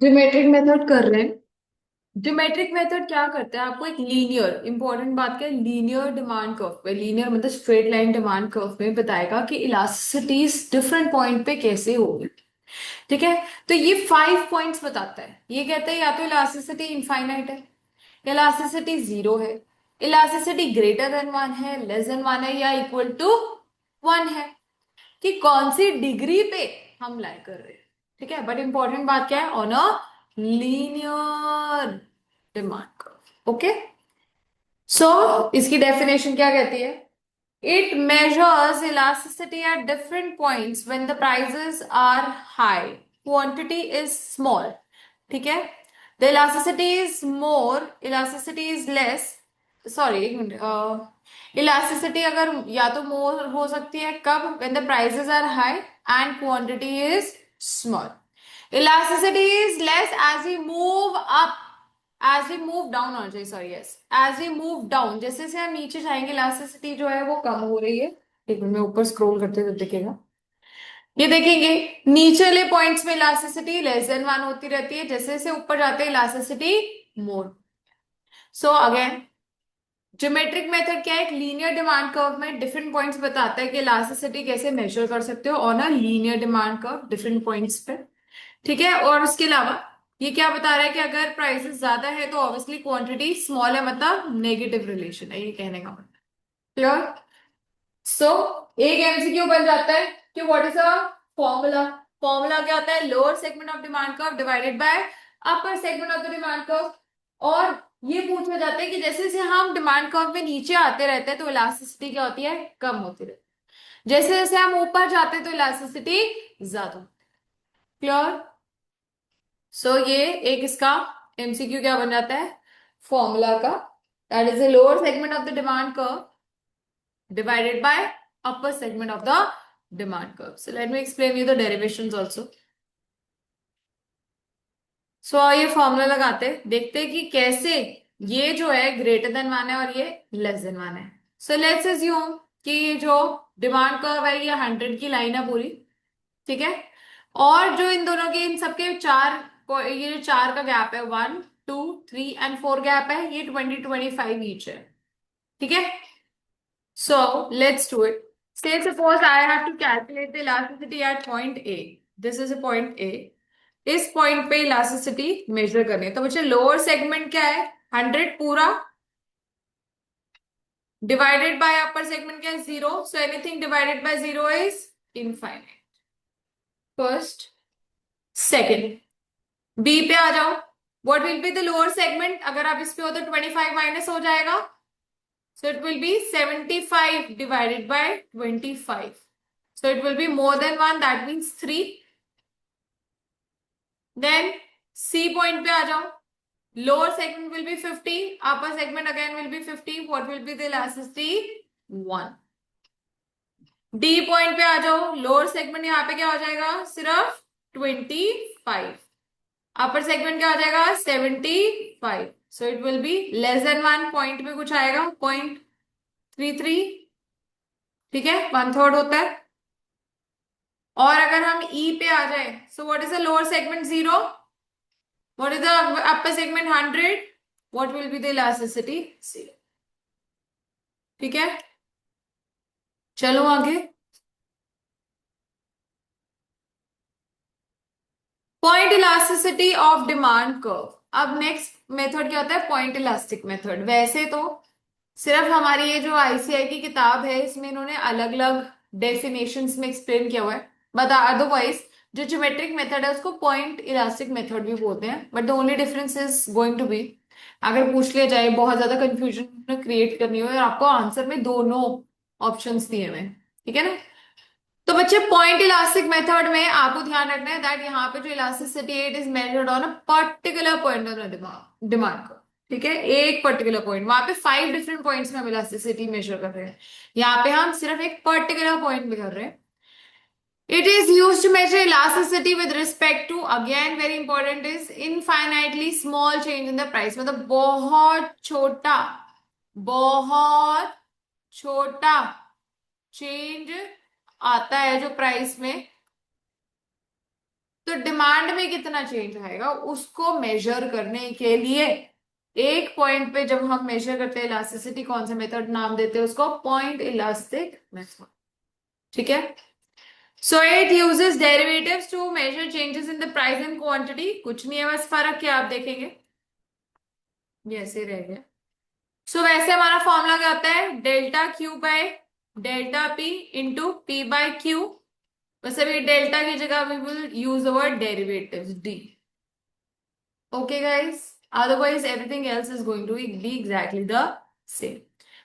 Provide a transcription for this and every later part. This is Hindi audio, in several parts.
ज्योमेट्रिक मेथड कर रहे हैं। ज्योमेट्रिक मेथड क्या करता है, आपको एक लीनियर इंपॉर्टेंट बात क्या है, लीनियर डिमांड कर्व पे, लीनियर मतलब स्ट्रेट लाइन डिमांड कर्व में बताएगा कि इलास्टिसिटीज डिफरेंट पॉइंट पे कैसे होगी। ठीक है। तो ये 5 पॉइंट्स बताता है। ये कहता है या तो इलास्टिसिटी इनफाइनाइट है, इलास्टिसिटी जीरो है, इलास्टिसिटी ग्रेटर देन वन है, लेस देन वन है, या इक्वल टू वन है, कि कौन सी डिग्री पे हम लाई कर रहे हैं। ठीक है। बट इंपॉर्टेंट बात क्या है, on a linear demand curve. Okay. So इसकी डेफिनेशन क्या कहती है, it measures elasticity at different points when the prices are high, quantity is small. ठीक है। The elasticity is more, elasticity is less, sorry एक मिनट, इलास्टिसिटी अगर या तो मोर हो सकती है कब, when the prices are high and quantity is small. Elasticity is less as we move up, as we move down होना चाहिए, sorry yes, as we move down, जैसे जैसे हम नीचे जाएंगे इलास्टिसिटी जो है वो कम हो रही है। एक मिनट में ऊपर स्क्रॉल करते हुए दिखेगा, ये देखेंगे नीचे वाले पॉइंट्स में इलास्टिसिटी लेस देन वन होती रहती है, जैसे जैसे ऊपर जाते हैं इलास्टिसिटी मोर। सो अगेन ज्योमेट्रिक मेथड क्या है, एक लीनियर डिमांड कर्व में डिफरेंट पॉइंट्स बताता है कि इलास्टिसिटी कैसे मेजर कर सकते हो on a linear demand curve different points पे। ठीक है। और उसके अलावा ये क्या बता रहा है कि अगर प्राइसेस ज्यादा है तो ऑब्वियसली क्वांटिटी स्मॉल है, मतलब नेगेटिव रिलेशन है, ये कहने का मतलब। क्लियर। सो एक एमसीक्यू बन जाता है कि what is a formula. Formula क्या होता है, lower segment of demand curve divided by upper segment of the demand curve. और ये पूछा जाता है कि जैसे जैसे हम डिमांड कर्व में नीचे आते रहते हैं तो इलास्टिसिटी क्या होती है, कम होती रहती है, जैसे जैसे हम ऊपर जाते हैं तो इलास्टिसिटी ज्यादा। क्लियर। सो ये एक इसका एमसीक्यू क्या बन जाता है, फॉर्मूला का, that is the lower segment of the demand curve divided by upper segment of the demand curve. So let me explain you the derivations also. So ये फॉर्मूला लगाते हैं, देखते हैं कि कैसे ये जो है ग्रेटर देन वन है और ये लेस देन वन है। सो लेट्स अज्यूम कि ये जो डिमांड कर्व है ये 100 की लाइन है पूरी। ठीक है। और जो इन दोनों के इन सबके चार, ये जो चार का गैप है, 1 2 3 एंड 4 गैप है, ये 20 25 ईच है। ठीक है। So let's do it. Say suppose I have to calculate the elasticity at point A. This is a point A. इस पॉइंट पे इलास्टिसिटी मेजर करनी है, तो बच्चे लोअर सेगमेंट क्या है, 100 पूरा, डिवाइडेड बाय अपर सेगमेंट क्या है, zero. So anything divided by zero is infinite. First. Second, B पे आ जाओ। What will be the lower segment, अगर आप इस पे हो तो 25 माइनस हो जाएगा, so it will be 75 divided by 25. So it will be more than 1, that means 3. Then C point पे आ जाओ, lower segment will be 50, upper segment again will be 50. What will be the elasticity? 1. D point पे आ जाओ, lower segment यहाँ पे क्या हो जाएगा, सिर्फ 25, अपर सेगमेंट क्या हो जाएगा 75. So it will be less than one, point पे कुछ आएगा 0.33। ठीक है, वन थर्ड होता है। और अगर हम ई पे आ जाए, सो what is the lower segment, zero, what is the upper segment 100, what will be the elasticity, zero. ठीक है। चलो आगे, point elasticity of demand curve. अब नेक्स्ट मेथड क्या होता है, पॉइंट इलास्टिक मेथड। वैसे तो सिर्फ हमारी ये जो आईसीआई की किताब है इसमें इन्होंने अलग अलग डेफिनेशंस में एक्सप्लेन किया हुआ है, बट अदरवाइज जो ज्योमेट्रिक मेथड है उसको पॉइंट इलास्टिक मेथड भी बोलते हैं। But the only difference is going to be, अगर पूछ लिया जाए बहुत ज्यादा कंफ्यूजन क्रिएट करनी हो और आपको आंसर में दोनों ऑप्शंस दिए हुए हैं, ठीक है ना। तो बच्चे पॉइंट इलास्टिक मेथड में आपको ध्यान रखना है दैट यहाँ पे जो elasticity it is measured on a particular point of demand को। ठीक है, एक पर्टिकुलर पॉइंट, वहां पे 5 डिफरेंट पॉइंट्स में हम इलास्टिसिटी मेजर कर रहे हैं, यहाँ पे हम सिर्फ एक पर्टिकुलर पॉइंट में कर रहे हैं। It is use to measure elasticity with respect to, again very important is infinitely small change in the price, मतलब बहुत छोटा, बहुत छोटा चेंज आता है जो प्राइस में, तो डिमांड में कितना चेंज आएगा उसको मेजर करने के लिए एक पॉइंट पे जब हम मेजर करते हैं इलास्टिसिटी, कौन सा मेथड नाम देते हैं उसको, पॉइंट इलास्टिक मेथड। ठीक है, so it uses derivatives to measure changes in the price and quantity. कुछ नहीं है, बस फर्क क्या आप देखेंगे, ये ऐसे रह गया। सो वैसे हमारा फॉर्मूला क्या होता है, delta Q by delta P into P by Q. वैसे भी डेल्टा की जगह we will use the word derivatives D. Okay guys, otherwise everything else is going to be exactly the same.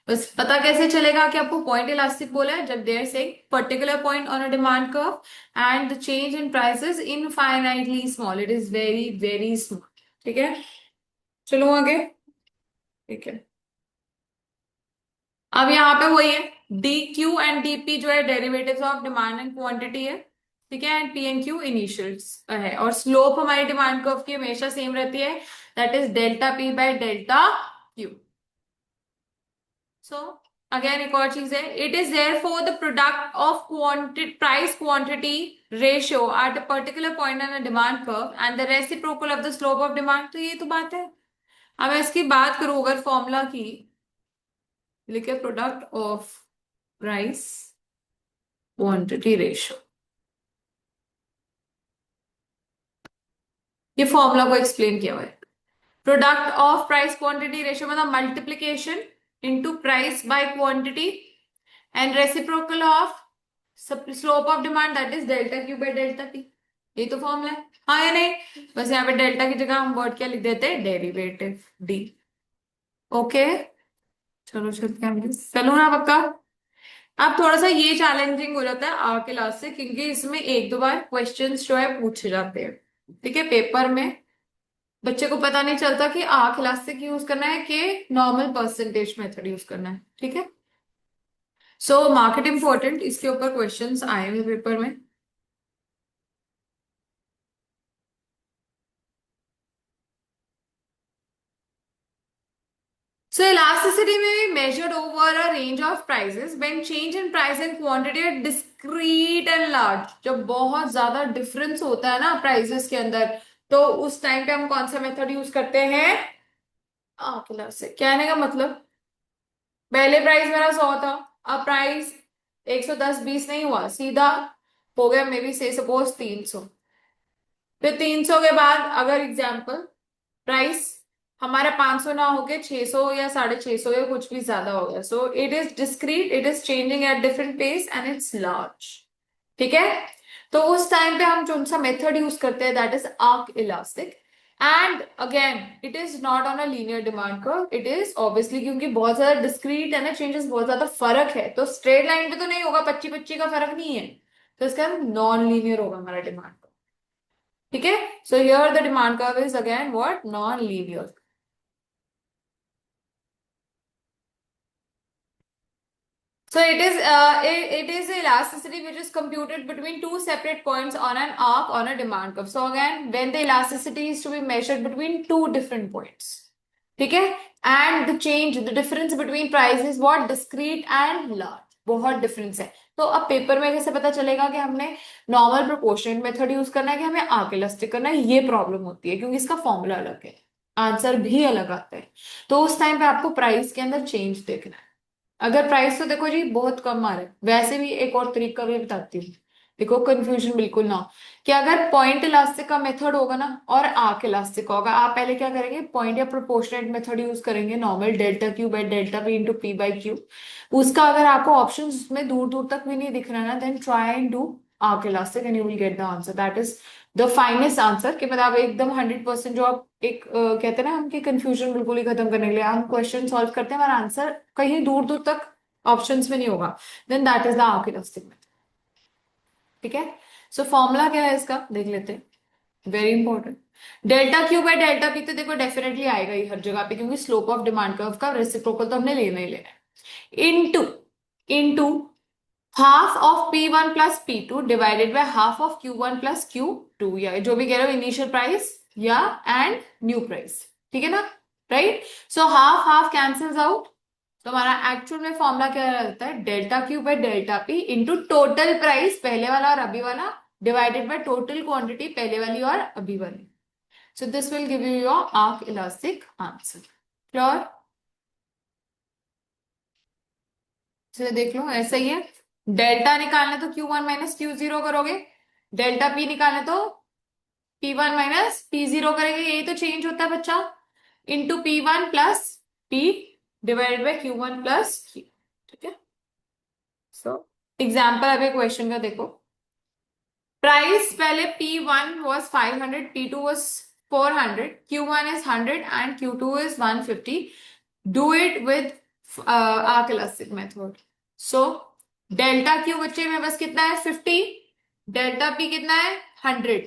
बस पता कैसे चलेगा कि आपको पॉइंट इलास्टिक बोला है, जब देयर से particular point on a demand curve and the change in prices infinitely small, it is very very small. ठीक है, चलो आगे। ठीक है, अब यहाँ पे वही है, डी क्यू एंड डीपी जो है derivatives of demand and quantity है। ठीक है, and P and Q initials है, और स्लोप हमारी डिमांड कर्व की हमेशा सेम रहती है, that is delta P by delta Q. So again एक और चीज है, it is there for the product of quantity price quantity ratio at a particular point on a demand curve and the reciprocal of the slope of demand. तो ये तो बात है। अब मैं इसकी बात करूं अगर फॉर्मूला की, लिखे product of price quantity ratio, ये फॉर्मूला को एक्सप्लेन किया हुआ है। Product of price quantity ratio मतलब multiplication into price by quantity and reciprocal of slope of demand, that is delta Q by delta T. ये तो फॉर्मूला है, हाँ या नहीं। बस यहाँ पे डेल्टा की जगह हम वर्ड क्या लिख देते हैं, डेरिवेटिव डी। ओके, चलो चलते हैं आगे। चलो ना पक्का। अब थोड़ा सा ये चैलेंजिंग हो जाता है आ क्लास से, क्योंकि इसमें एक दो बार क्वेश्चंस जो है पूछे जाते हैं। ठीक है, पेपर में बच्चे को पता नहीं चलता कि आर्क इलास्टिक यूज करना है कि नॉर्मल परसेंटेज मेथड यूज करना है। ठीक है, सो मार्केट इंपॉर्टेंट, इसके ऊपर क्वेश्चंस आए हुए पेपर में। So elasticity may be measured over a range of prices when change in price and quantity are discrete and large। जब बहुत ज्यादा डिफरेंस होता है ना प्राइसेस के अंदर, तो उस टाइम पे हम कौन सा मेथड यूज करते हैं, आंकड़ा से। कहने का मतलब, पहले प्राइस मेरा 100 था, अब प्राइस 110 20 नहीं हुआ, सीधा हो गया मे बी से सपोज 300। फिर 300 के बाद अगर एग्जाम्पल प्राइस हमारा 500 ना होके 600 या 650 या कुछ भी ज्यादा हो गया, so it is discrete, it is changing at different pace and it's large. ठीक है, तो उस टाइम पे हम जो सा मेथड यूज करते हैं that is arc elastic. And again it is not on a linear demand curve, it is obviously क्योंकि बहुत ज्यादा डिस्क्रीट है ना, चेंजेस बहुत ज्यादा फर्क है, तो स्ट्रेट लाइन पे तो नहीं होगा, 25-25 का फर्क नहीं है, तो इसका नॉन लीनियर होगा हमारा डिमांड कर्व। ठीक है, so here the demand curve is again what, non linear. So it is elasticity which is computed between two separate points on an arc on a demand curve. So again, when the elasticity is to be measured between two different points, ठीक है, and the change, the difference between price is what, discrete and large, बहुत डिफरेंस है। तो अब पेपर में कैसे पता चलेगा कि हमने नॉर्मल प्रोपोर्शनल मेथड यूज करना है कि हमें आर्क इलास्टिक करना है, ये प्रॉब्लम होती है क्योंकि इसका फॉर्मूला अलग है, आंसर भी अलग आता है। तो उस टाइम पे आपको प्राइस के अंदर चेंज देखना है। अगर प्राइस तो देखो जी बहुत कम आ रहा है, वैसे भी एक और तरीका भी बताती हूँ, देखो कंफ्यूजन बिल्कुल ना हो, कि अगर पॉइंट इलास्टिक का मेथड होगा ना और आर्क इलास्टिक होगा, आप पहले क्या करेंगे, पॉइंट या प्रोपोर्शनेट मेथड यूज करेंगे, normal delta Q by delta P into P by Q. उसका अगर आपको ऑप्शन उसमें दूर दूर तक भी नहीं दिख रहा ना, then try and do arc elastic and you will get the answer, that is the finest answer. कि मतलब एकदम 100% जो आप एक कहते हैं ना हम, कि कंफ्यूजन बिल्कुल ही खत्म करने के लिए हम क्वेश्चन सॉल्व करते हैं और आंसर कहीं दूर दूर तक ऑप्शंस में नहीं होगा, then that is the arc elastic method. ठीक है, सो फॉर्मूला क्या है इसका देख लेते हैं, very important. Delta Q by delta P तो देखो डेफिनेटली आएगा ही हर जगह पे, क्योंकि स्लोप ऑफ डिमांड कर्व का रेसिप्रोकल तो हमने लेना ही लेना है, into into half of P1 plus P2 divided by half of Q1 plus Q2, या जो भी कह रहे हो इनिशियल प्राइस या एंड न्यू प्राइस। ठीक है ना, right. So half half cancels out, तो हमारा एक्चुअल में फॉर्मूला क्या रहता है, delta Q by delta P into total price, पहले वाला और अभी वाला डिवाइडेड बाय टोटल क्वांटिटी पहले वाली और अभी वाली. So this will give you your arc elastic answer. Clear? चलिए देख लो ऐसा ही है. डेल्टा निकालना तो Q1 माइनस Q0 करोगे. डेल्टा P निकालना तो P1 माइनस P0 करेंगे. यही तो चेंज होता है बच्चा. Into P1 plus P divided by Q1 plus Q. ठीक है. सो एग्जाम्पल अभी क्वेश्चन का देखो. प्राइस पहले P1 was 500, P2 was 400, Q1 is 100 and Q2 is 150. Do it with arc elastic method. So delta Q बच्चे में बस कितना है 50, डेल्टा P कितना है 100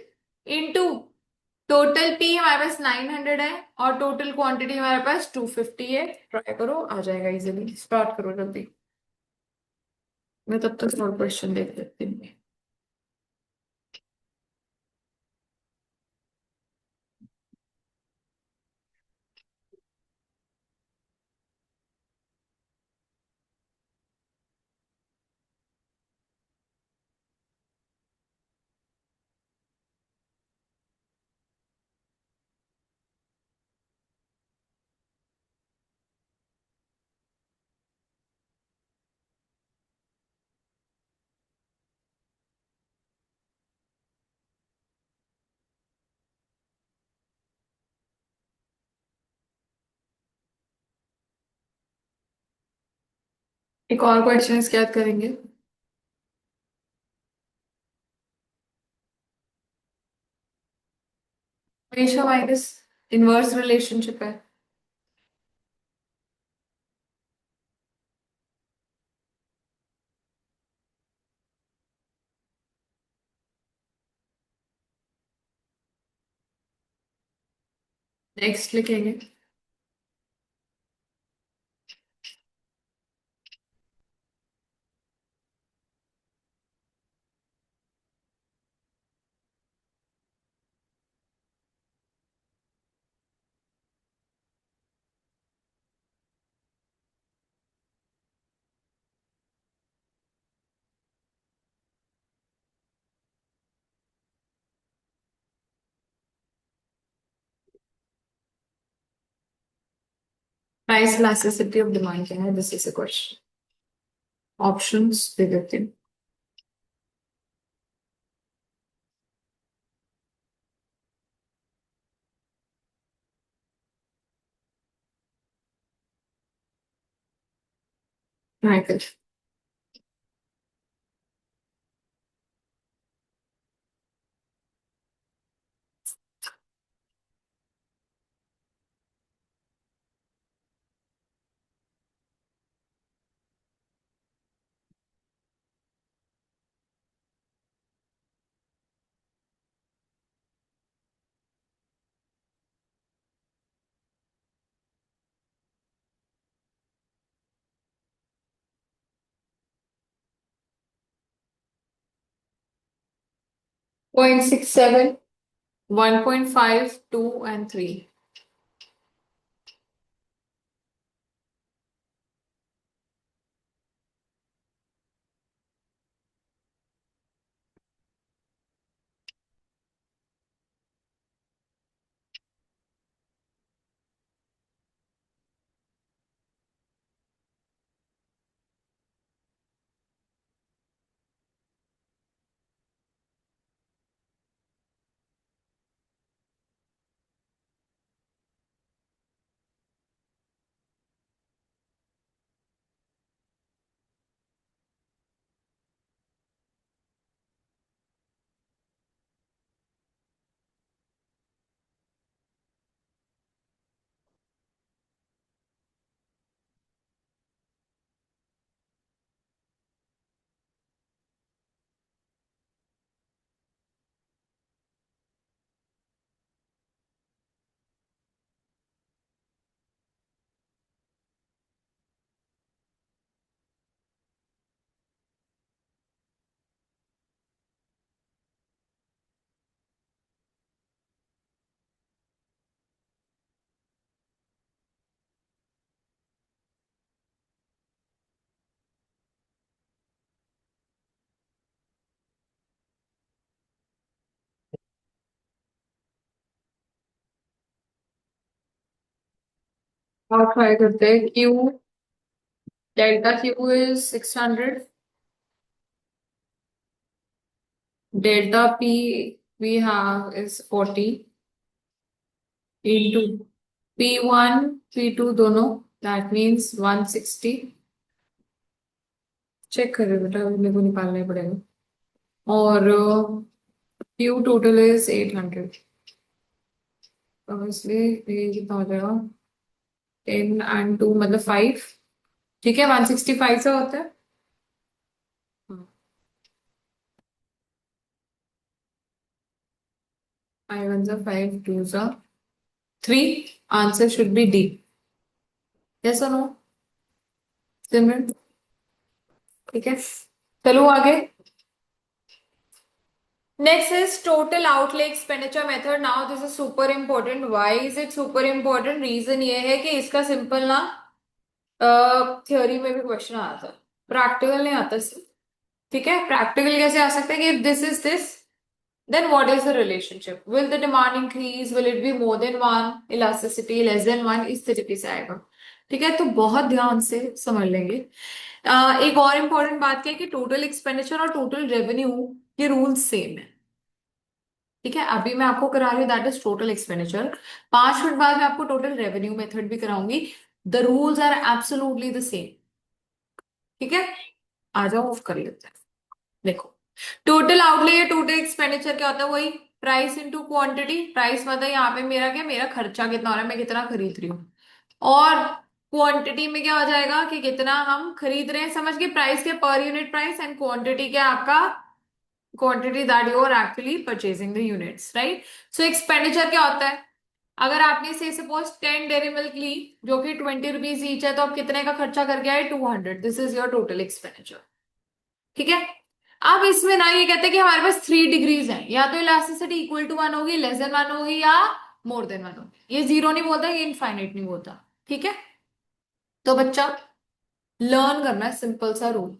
इंटू टोटल P हमारे पास 900 है और टोटल क्वांटिटी हमारे पास 250 है. ट्राई करो आ जाएगा इजीली. स्टार्ट करो जल्दी. मैं तब तक और क्वेश्चन देख लेती हूँ. एक और क्वेश्चन क्या करेंगे. हमेशा माइनस इनवर्स रिलेशनशिप है. नेक्स्ट लिखेंगे. प्राइस इलास्टिसिटी ऑफ डिमांड क्या है. This is a question. Options दे देते हैं. माइकल. 0.67, 1.5, 2 and 3. और ट्राई करते हैं Q delta Q is 600 delta P we have is 40 into P1 P2 दोनों दैट मीन्स 160 चेक करें बेटा मेरे को निकालना ही पड़ेगा और Q टोटल इज 800 तो इसलिए ये कितना हो जाएगा 10 and 2 मतलब 5 ठीक है 165 से होता है 5 1 5 2 3 answer should be D yes और नो सिमरन ठीक है चलो आगे Next is total outlay expenditure method. Now this is super important. Why is it super important? Reason ये है कि इसका सिंपल ना थ्योरी में भी क्वेश्चन आता है प्रैक्टिकल नहीं आता सिर्फ ठीक है प्रैक्टिकल कैसे आ सकता है कि this is this then what is the relationship will the demand increase will it be more than one elasticity less than one इस तरीके से आएगा ठीक है तो बहुत ध्यान से समझ लेंगे एक और इम्पोर्टेंट बात क्या है कि टोटल एक्सपेंडिचर और टोटल रेवेन्यू ये रूल्स सेम है ठीक है अभी मैं आपको करा रही हूँ that is total expenditure 5 minute बाद मैं आपको टोटल रेवेन्यू मेथड भी कराऊंगी the rules are absolutely the same ठीक है आ जाओ ऑफ कर लेते हैं देखो टोटल आउटले या टोटल एक्सपेंडिचर क्या होता है वही प्राइस इनटू क्वांटिटी प्राइस मतलब यहाँ पे मेरा क्या मेरा खर्चा कितना हो रहा है मैं कितना खरीद रही हूँ और क्वांटिटी में क्या हो जाएगा कि कितना हम खरीद रहे हैं समझ के प्राइस के per unit price and quantity क्या आपका quantity that you are actually purchasing the units right so expenditure क्या होता है अगर आपने से सपोज 10 डेयरी मिल्क ली जो कि 20 रुपीज ईच है तो आप कितने का खर्चा करके आए 200 this is your total expenditure ठीक है अब इसमें ना ये कहते हैं कि हमारे पास 3 डिग्रीज हैं या तो इलास्टिसिटी इक्वल टू 1 होगी लेस देन 1 होगी या मोर देन 1 होगी ये जीरो नहीं बोलता ये इनफाइनाइट नहीं बोलता ठीक है तो बच्चा लर्न करना है सिंपल सा रूल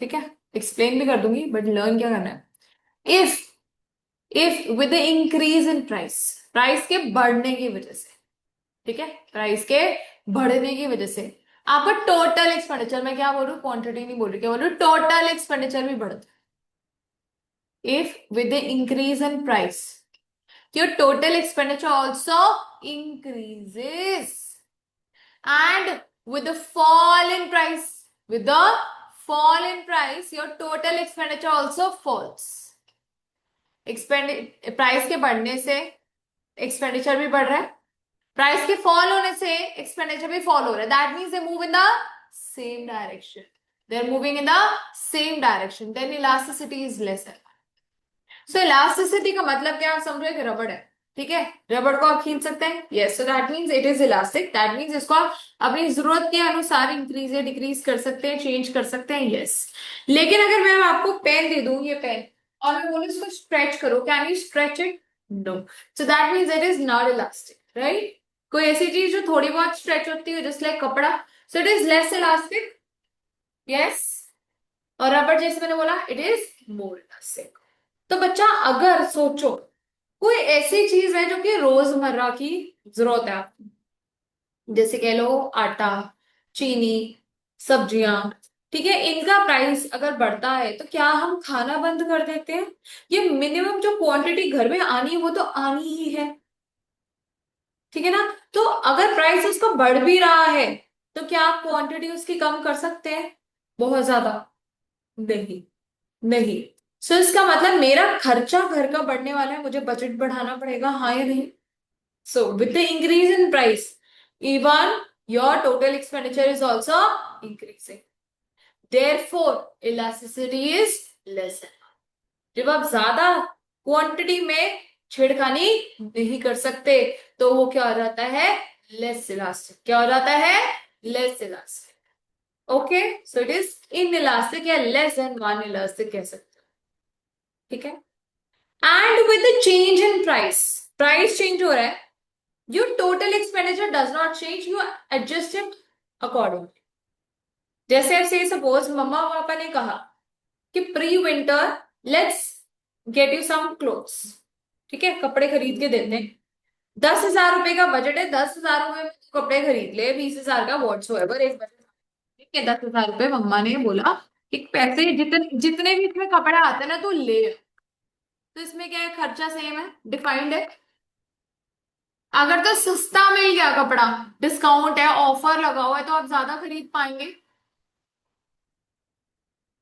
ठीक है एक्सप्लेन भी कर दूंगी बट लर्न क्या करना है if with the increase in price price के बढ़ने की वजह से ठीक है प्राइस के बढ़ने की वजह से आपका टोटल एक्सपेंडिचर मैं क्या बोल रही हूँ क्वांटिटी नहीं बोल रही क्या बोल रही हूँ टोटल एक्सपेंडिचर भी बढ़ता है if with the increase in price your total expenditure also increases and with the fall in price your total expenditure also falls expand price के बढ़ने से एक्सपेंडिचर भी बढ़ रहा है प्राइस के फॉल होने से एक्सपेंडिचर भी फॉल हो रहा है that means they move in the same direction they are moving in the same direction then elasticity is less so elasticity का मतलब क्या आप समझो एक रबड़ है ठीक है रबड़ को आप खींच सकते हैं yes so that means it is elastic that means इसको आप अपनी जरूरत के अनुसार इंक्रीज या डिक्रीज कर सकते हैं चेंज कर सकते हैं यस लेकिन अगर मैं आपको पेन दे दूं ये पेन और मैं बोलूं इसको स्ट्रेच करो can you stretch it no so that means it is not elastic right कोई ऐसी चीज जो थोड़ी बहुत स्ट्रेच होती है जस्ट लाइक कपड़ा सो it is less elastic yes और रबड़ जैसे मैंने बोला इट इज मोर इलास्टिक तो बच्चा अगर सोचो कोई ऐसी चीज है जो कि रोजमर्रा की जरूरत है आपको जैसे कह लो आटा चीनी सब्जियां ठीक है इनका प्राइस अगर बढ़ता है तो क्या हम खाना बंद कर देते हैं ये मिनिमम जो क्वांटिटी घर में आनी है वो तो आनी ही है ठीक है ना तो अगर प्राइस उसका बढ़ भी रहा है तो क्या आप क्वांटिटी उसकी कम कर सकते हैं बहुत ज्यादा नहीं नहीं सो इसका मतलब मेरा खर्चा घर का बढ़ने वाला है मुझे बजट बढ़ाना पड़ेगा हाँ या नहीं सो with the increase in price even your total expenditure is also increasing therefore elasticity is less जब आप ज्यादा क्वांटिटी में छेड़खानी नहीं कर सकते तो वो क्या हो जाता है लेस इलास्टिक क्या हो जाता है less elastic okay so it is in elastic या लेस देन वन इलास्टिक कह सकते हो ठीक है and with the change in price price चेंज हो रहा है your total expenditure does not change you adjust it accordingly जैसे ऐसे सपोज मम्मा पापा ने कहा कि pre winter let's get you some clothes ठीक है कपड़े खरीद के देते हैं 10,000 रुपए का बजट है, 10,000 रुपए में तू कपड़े खरीद ले, 20,000 का व्हाट्सओएवर एक बजट के 10,000 रुपए मम्मा ने बोला कि पैसे जितने जितने भी इसमें कपड़े आते हैं ना तू ले। तो इसमें क्या है, खर्चा सेम है, डिफाइंड है। अगर तो सस्ता मिल गया कपड़ा, डिस्काउंट है, ऑफर लगा हुआ है, तो आप ज्यादा खरीद पाएंगे।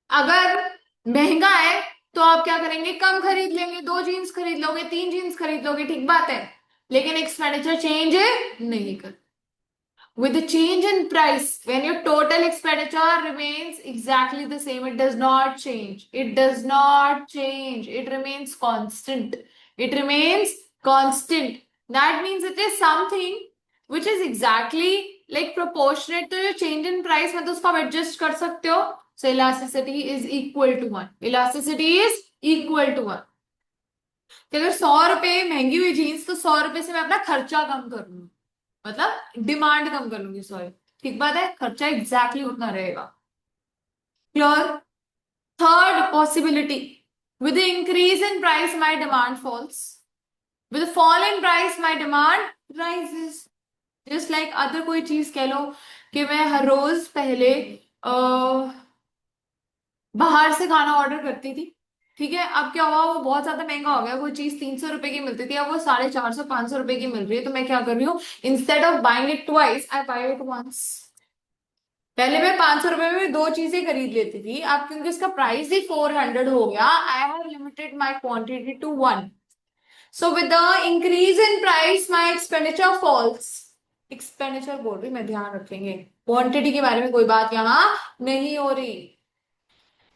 अगर महंगा है तो आप क्या करेंगे, कम खरीद लेंगे, 2 जीन्स खरीद लोगे, 3 जीन्स खरीद लोगे, ठीक बात है। लेकिन एक्सपेंडिचर चेंज नहीं कर। With the change in price, when your total expenditure remains exactly the same, it does not change. It does not change. It remains constant. It remains constant. That means it is something which is exactly like proportionate to your change in price. मतलब उसको आप adjust कर सकते हो. So elasticity is equal to 1. Elasticity is equal to 1. कि अगर 100 रुपए महंगी हुई जीन्स, तो 100 रुपए से मैं अपना खर्चा कम कर लूंगी, मतलब डिमांड कम कर लूंगी, सॉरी। ठीक बात है, खर्चा एग्जैक्टली उतना रहेगा। Clear. Third possibility, with the increase in price my demand falls, with fall in price my demand rises. Just like other कोई चीज कह लो कि मैं हर रोज पहले बाहर से खाना ऑर्डर करती थी, ठीक है। अब क्या हुआ, वो बहुत ज्यादा महंगा हो गया, कोई चीज 300 रुपए की मिलती थी, अब वो 450 500 रुपए की मिल रही है, तो मैं क्या कर रही हूँ, instead of buying it twice I buy it once. पहले मैं 500 रुपए में 2 चीजें खरीद लेती थी, अब क्योंकि इसका प्राइस ही 400 हो गया, I have limited my quantity to 1। So with the increase in price my expenditure falls. Expenditure बोल रही मैं, ध्यान रखेंगे, क्वांटिटी के बारे में कोई बात यहां नहीं हो रही।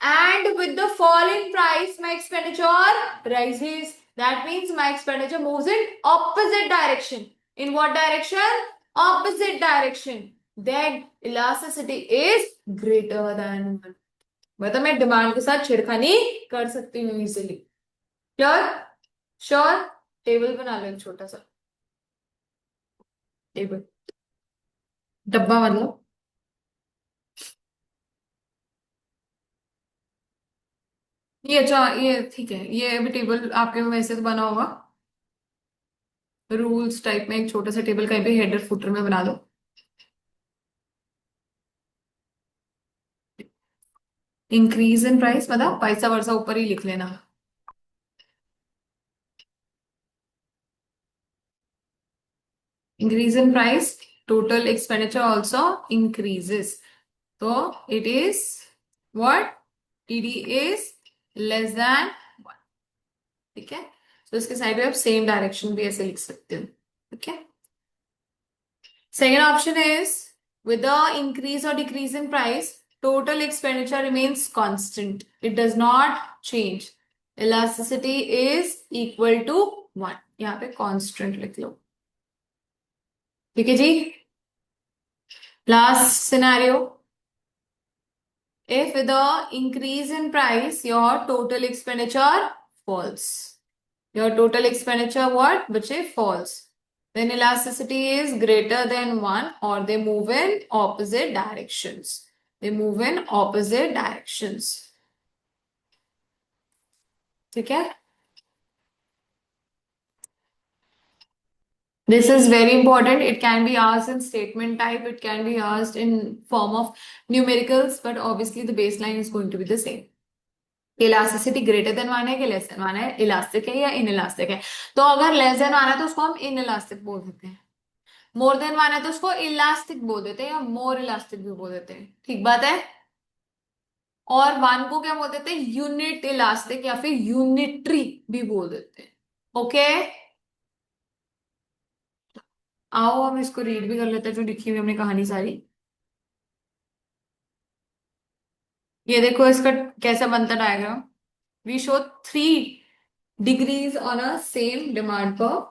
And with the fall in price, my expenditure rises. That means my expenditure moves in opposite direction. In what direction? Opposite direction. Then elasticity is greater than 1. मतलब मैं डिमांड के साथ छेड़खानी कर सकती हूँ इजीली। क्लियर। श्योर। टेबल बना लो एक छोटा सा, टेबल, डब्बा मतलब। ये अच्छा, ये ठीक है, ये अभी टेबल आपके में वैसे तो बना होगा रूल्स टाइप में, एक छोटा सा टेबल कहीं पे हेडर फुटर में बना लो। इंक्रीज इन प्राइस मतलब पैसा वर्सा ऊपर ही लिख लेना। Increase in price, total expenditure also increases, तो it is what, TD is less than 1। ठीक है, तो इसके साइड में आप सेम डायरेक्शन भी ऐसे लिख सकते हो। ठीक है, second option is with the increase or decrease in price, total expenditure remains constant, it does not change, elasticity is equal to 1। यहाँ पे constant लिख लो। ठीक है जी। Last scenario, if with the increase in price your total expenditure falls, your total expenditure what बचे falls, then elasticity is greater than 1 or they move in opposite directions, they move in opposite directions। ठीक है, this is very important, it can be asked in statement type, it can be asked in form of numericals, but obviously the baseline is going to be the same। Elasticity greater than 1 है कि लेस देन 1 है, इलास्टिक है या इन इलास्टिक है। तो अगर लेस देन 1 है तो उसको हम इन इलास्टिक बोल देते हैं, मोर देन 1 है तो उसको इलास्टिक बोल देते हैं या मोर इलास्टिक भी बोल देते हैं। ठीक बात है। और 1 को क्या बोल देते हैं, यूनिट इलास्टिक या फिर यूनिटरी भी बोल देते हैं। ओके, आओ हम इसको रीड भी कर लेते हैं जो लिखी हुई हमने कहानी सारी। ये देखो इसका कैसा बनता diagram. We show 3 degrees on a same demand curve।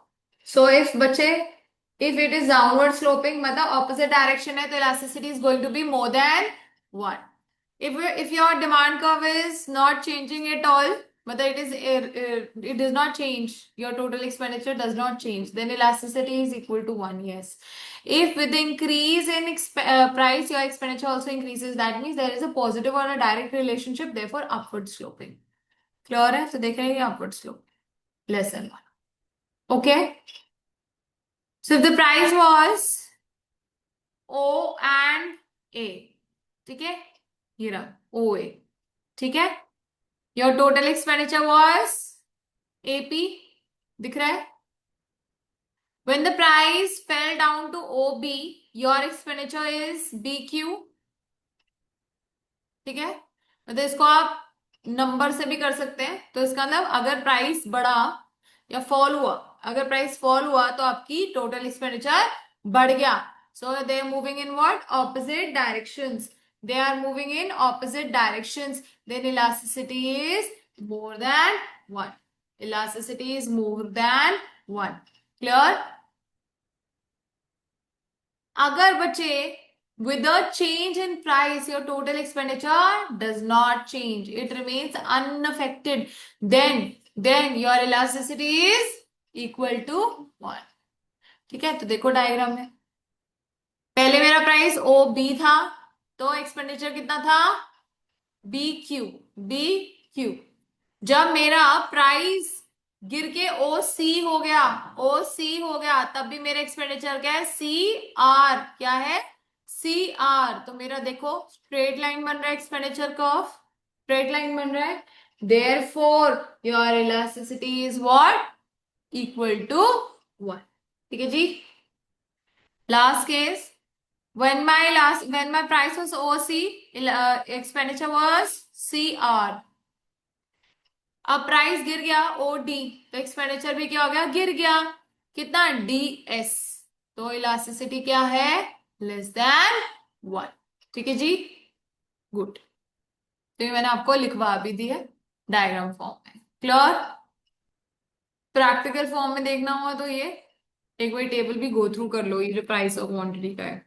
So if बच्चे, if it is downward sloping मतलब opposite direction है, तो elasticity is going to be more than 1। If your demand curve is not changing at all, मतलब it does not change, your total expenditure does not change, then elasticity is equal to 1, yes। If with the increase in price your expenditure also increases, that means there is a positive or a direct relationship, therefore upward sloping। Clear है, तो देख रहे हैं upward slope less than 1। Okay, So if the price was O and A, ठीक है, ये रहा OA, ठीक है, your total expenditure was AP, दिख रहा है. When the price fell down to OB, your expenditure is BQ, ठीक है. मतलब इसको आप नंबर से भी कर सकते हैं. तो इसका मतलब अगर प्राइस बढ़ा या फॉल हुआ, अगर प्राइस फॉल हुआ तो आपकी टोटल एक्सपेंडिचर बढ़ गया. So they are moving in what, opposite directions. They are moving in opposite directions. Then elasticity is more than 1. Elasticity is more than 1. Clear? अगर बच्चे with a change in price your total expenditure does not change, it remains unaffected, then your elasticity is equal to 1. ठीक है, तो देखो डायग्राम में पहले मेरा प्राइस ओ बी था तो एक्सपेंडिचर कितना था बी क्यू. जब मेरा प्राइस गिर के ओ सी हो गया तब भी मेरा एक्सपेंडिचर क्या है CR. क्या है CR. तो मेरा देखो स्ट्रेट लाइन बन रहा है, एक्सपेंडिचर कर्व स्ट्रेट लाइन बन रहा है. Therefore your elasticity is what, equal to 1. ठीक है जी. Last case, when my price was OC, expenditure was CR. अब प्राइस गिर गया OD तो एक्सपेंडिचर भी क्या हो गया, गिर गया. कितना DS. तो इलास्टिसिटी क्या है, लेस देन 1. ठीक है जी. गुड. तो ये मैंने आपको लिखवा भी दी है डायग्राम फॉर्म में. क्लियर? प्रैक्टिकल फॉर्म में देखना हुआ तो ये एक बार टेबल भी गो थ्रू कर लो, ये जो प्राइस और क्वांटिटी का है.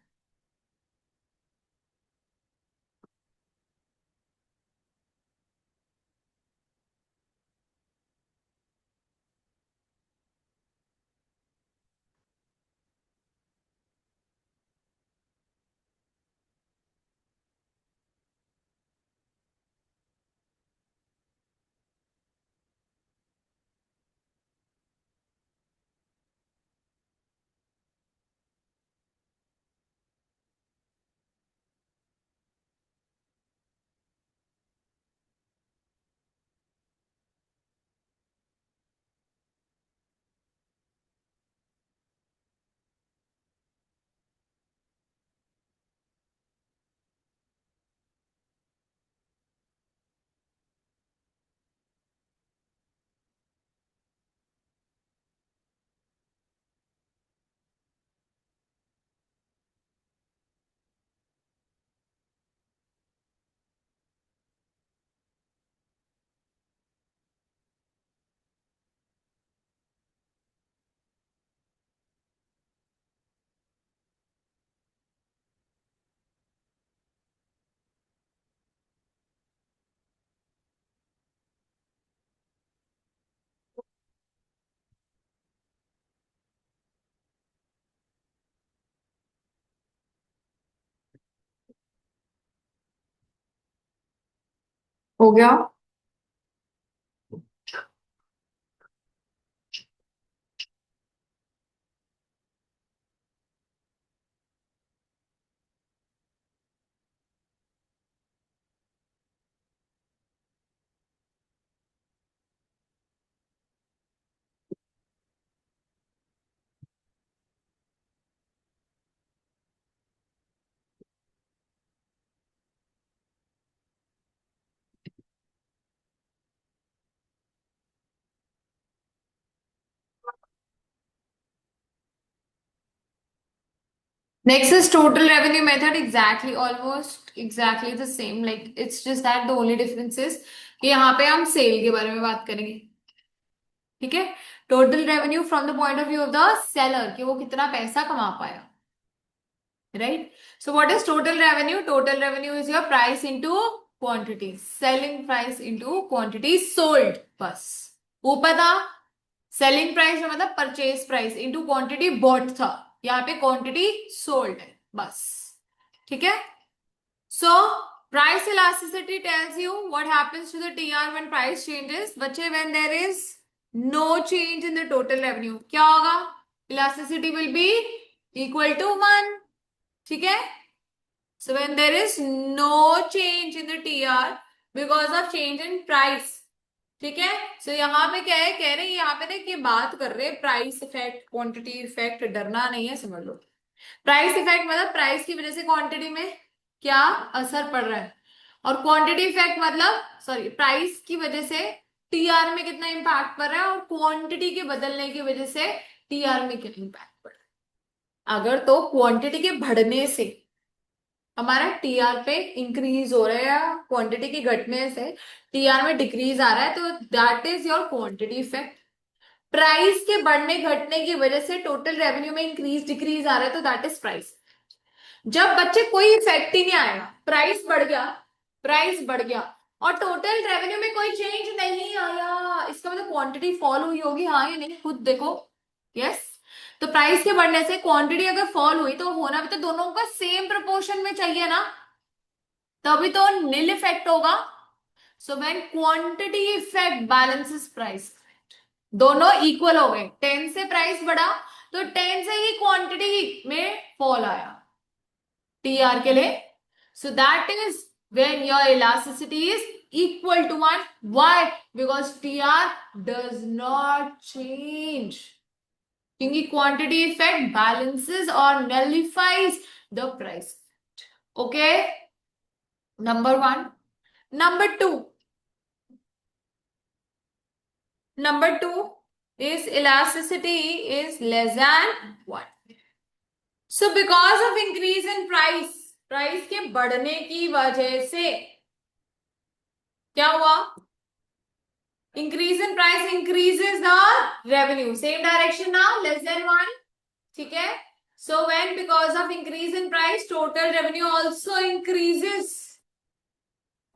हो गया. Next is total revenue method. Exactly, almost exactly the same. Like it's just that the only difference is कि यहाँ पे हम सेल के बारे में बात करेंगे. ठीक है. Total revenue from the point of view of the seller, कि वो कितना पैसा कमा पाया. Right. So what is total revenue? Total revenue is your price into quantity, selling price into quantity sold. बस ऊपर था सेलिंग प्राइस में मतलब purchase price into quantity bought था, यहाँ पे क्वांटिटी सोल्ड है बस. ठीक है. So price elasticity tells you what happens to the TR when price changes. बच्चे when there is no change in the total revenue क्या होगा, elasticity will be equal to 1. ठीक है. So when there is no change in the TR because of change in price. ठीक है. सो यहाँ पे क्या है, कह रहे हैं यहाँ पे देखिए बात कर रहे हैं प्राइस इफेक्ट, क्वांटिटी इफेक्ट. डरना नहीं है, समझ लो. प्राइस इफेक्ट मतलब प्राइस की वजह से क्वांटिटी में क्या असर पड़ रहा है, और क्वांटिटी इफेक्ट मतलब सॉरी प्राइस की वजह से टीआर में कितना इंपैक्ट पड़ रहा है, और क्वांटिटी के बदलने की वजह से टीआर में कितना इंपैक्ट पड़ रहा है. अगर तो क्वांटिटी के बढ़ने से हमारा टीआर पे इंक्रीज हो रहा है, या क्वांटिटी के घटने से टीआर में डिक्रीज आ रहा है, तो that is your quantity effect. Price के बढ़ने घटने की वजह से टोटल रेवेन्यू में इंक्रीज डिक्रीज आ रहा है, तो दैट इज प्राइस. जब बच्चे कोई इफेक्ट ही नहीं आएगा, प्राइस बढ़ गया, प्राइस बढ़ गया और टोटल रेवेन्यू में कोई चेंज नहीं आया, इसका मतलब क्वांटिटी फॉल हुई होगी, हाँ या नहीं, खुद देखो. यस. तो प्राइस के बढ़ने से क्वांटिटी अगर फॉल हुई तो होना भी तो दोनों का सेम प्रोपोर्शन में चाहिए ना, तभी तो नील इफेक्ट होगा. So when quantity effect balances price, दोनों इक्वल हो गए. 10 से प्राइस बढ़ा तो 10 से ही क्वांटिटी में फॉल आया टीआर के लिए. सो that is when your elasticity is equal to 1. Why? Because TR does not change. क्योंकि क्वांटिटी इफेक्ट बैलेंसेस और nullifies the price. Okay. Number 1. Number 2. Number 2 is elasticity is less than 1. So because of increase in price, price के बढ़ने की वजह से क्या हुआ, increase in price increases the revenue, same direction ना, लेस देन 1. ठीक है. So when because of increase in price total revenue also increases.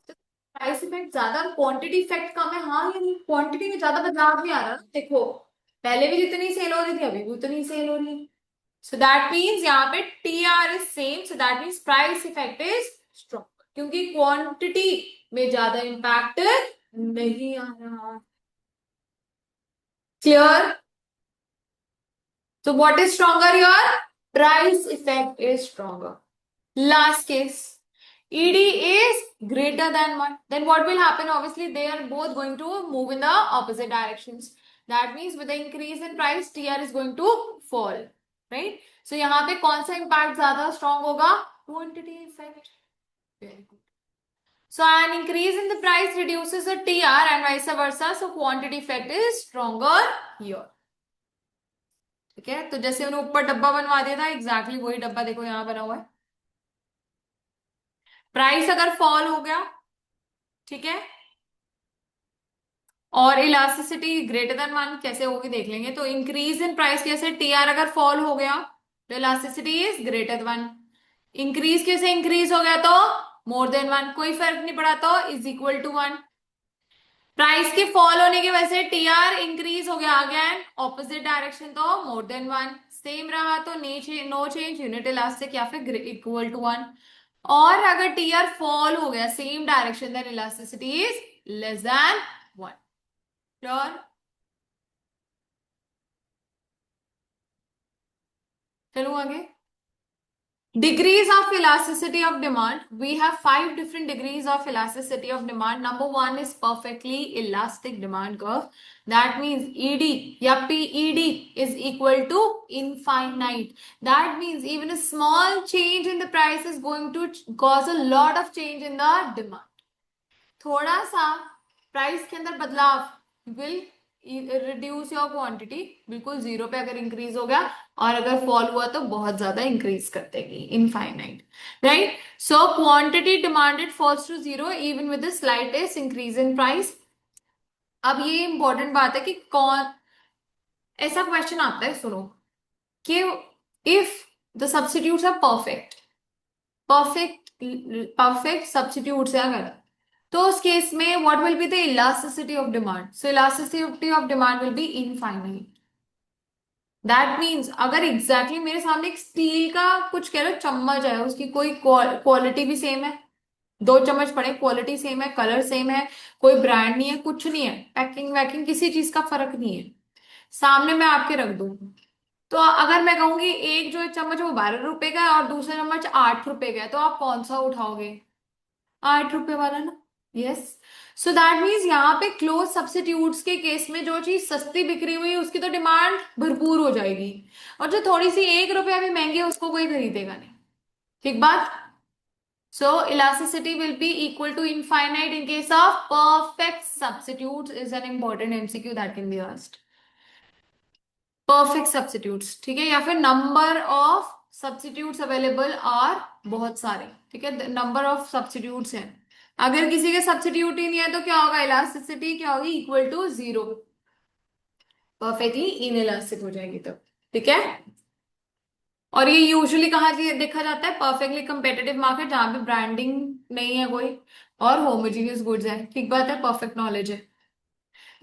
Price effect ज्यादा, क्वांटिटी इफेक्ट कम है, हाँ या नहीं, क्वांटिटी में ज्यादा बदलाव नहीं आ रहा. देखो पहले भी जितनी सेल हो रही थी अभी भी उतनी सेल हो रही है. सो दैट मीन्स यहाँ पे T R is same, so that means price effect is strong, क्योंकि क्वांटिटी में ज्यादा इंपैक्ट नहीं आ रहा. Clear. So what is stronger your, price effect is stronger. Last case, ED is greater than 1. Then what will happen? Obviously, they are both going to move in the opposite directions. That means with the increase in price, TR is going to fall. Right? So, यहाँ पे कौन सा impact ज्यादा strong होगा? Quantity effect. Very good. So, an increase in the price reduces the TR and vice versa. So, quantity effect is stronger here. ठीक है. तो जैसे उन्होंने ऊपर डब्बा बनवा दिया था, exactly वही डब्बा देखो यहाँ बना हुआ है. प्राइस अगर फॉल हो गया, ठीक है, और इलास्टिसिटी ग्रेटर देन 1 कैसे होगी देख लेंगे. तो इंक्रीज इन प्राइस कैसे, टीआर अगर फॉल हो गया तो elasticity is greater than 1. Increase कैसे, इंक्रीज हो गया तो मोर देन 1, कोई फर्क नहीं पड़ा तो इज इक्वल टू 1. प्राइस के फॉल होने की वजह से टीआर इंक्रीज हो गया अगेन ऑपोजिट डायरेक्शन, तो मोर देन 1. सेम रहा तो नो चेंज यूनिट इलास्टिक या फिर इक्वल टू 1. और अगर टीआर फॉल हो गया same direction, then elasticity is less than 1. Sure. चलो आगे. Degrees of elasticity of demand. We have 5 different degrees of elasticity of demand. Number 1 is perfectly elastic demand curve. That means ED या PED is equal to infinite. That means even a small change in the price is going to cause a lot of change in the demand. थोड़ा सा प्राइस के अंदर बदलाव will रिड्यूस योर क्वांटिटी, बिल्कुल जीरो पे अगर इंक्रीज हो गया, और अगर फॉल हुआ तो बहुत ज्यादा इंक्रीज कर देगी, infinite. Right. So quantity demanded falls to zero even with the slightest increase in price. अब ये इंपॉर्टेंट बात है कि कौन, ऐसा क्वेश्चन आता है सुनो, कि if the substitutes are perfect, perfect perfect substitutes है अगर, तो उस केस में what will be the elasticity of demand. So elasticity of demand will be infinite. That means अगर एग्जैक्टली मेरे सामने एक स्टील का कुछ कह लो चम्मच है, उसकी कोई क्वालिटी भी सेम है, 2 चम्मच पड़े, क्वालिटी सेम है, कलर सेम है, कोई ब्रांड नहीं है, कुछ नहीं है, पैकिंग वैकिंग किसी चीज का फर्क नहीं है, सामने मैं आपके रख दूं, तो अगर मैं कहूंगी एक जो चम्मच वो 12 रुपए का है और दूसरा चम्मच 8 रुपए का है, तो आप कौन सा उठाओगे? 8 रुपए वाला ना। यस। सो दैट मीन्स यहाँ पे क्लोज सब्स्टिट्यूट्स के केस में जो चीज सस्ती बिक्री हुई उसकी तो डिमांड भरपूर हो जाएगी, और जो थोड़ी सी 1 रुपया भी महंगी है उसको कोई खरीदेगा नहीं। ठीक बात। So elasticity will be equal to infinite in case of perfect substitutes is an important MCQ that can be asked. Perfect substitutes, ठीक है, या फिर number of substitutes available are, बहुत सारे, ठीक है, नंबर ऑफ सब्स्टिट्यूट्स हैं। अगर किसी के सब्स्टिट्यूट ही नहीं है तो क्या होगा? इलास्टिसिटी क्या होगी? Equal to zero. Perfectly inelastic हो जाएगी तब। ठीक है। और ये यूजुअली कहाँ देखा जाता है? परफेक्टली कंपेटिटिव मार्केट, जहां पे ब्रांडिंग नहीं है कोई और होमोजीनियस गुड्स है। ठीक बात है, परफेक्ट नॉलेज है।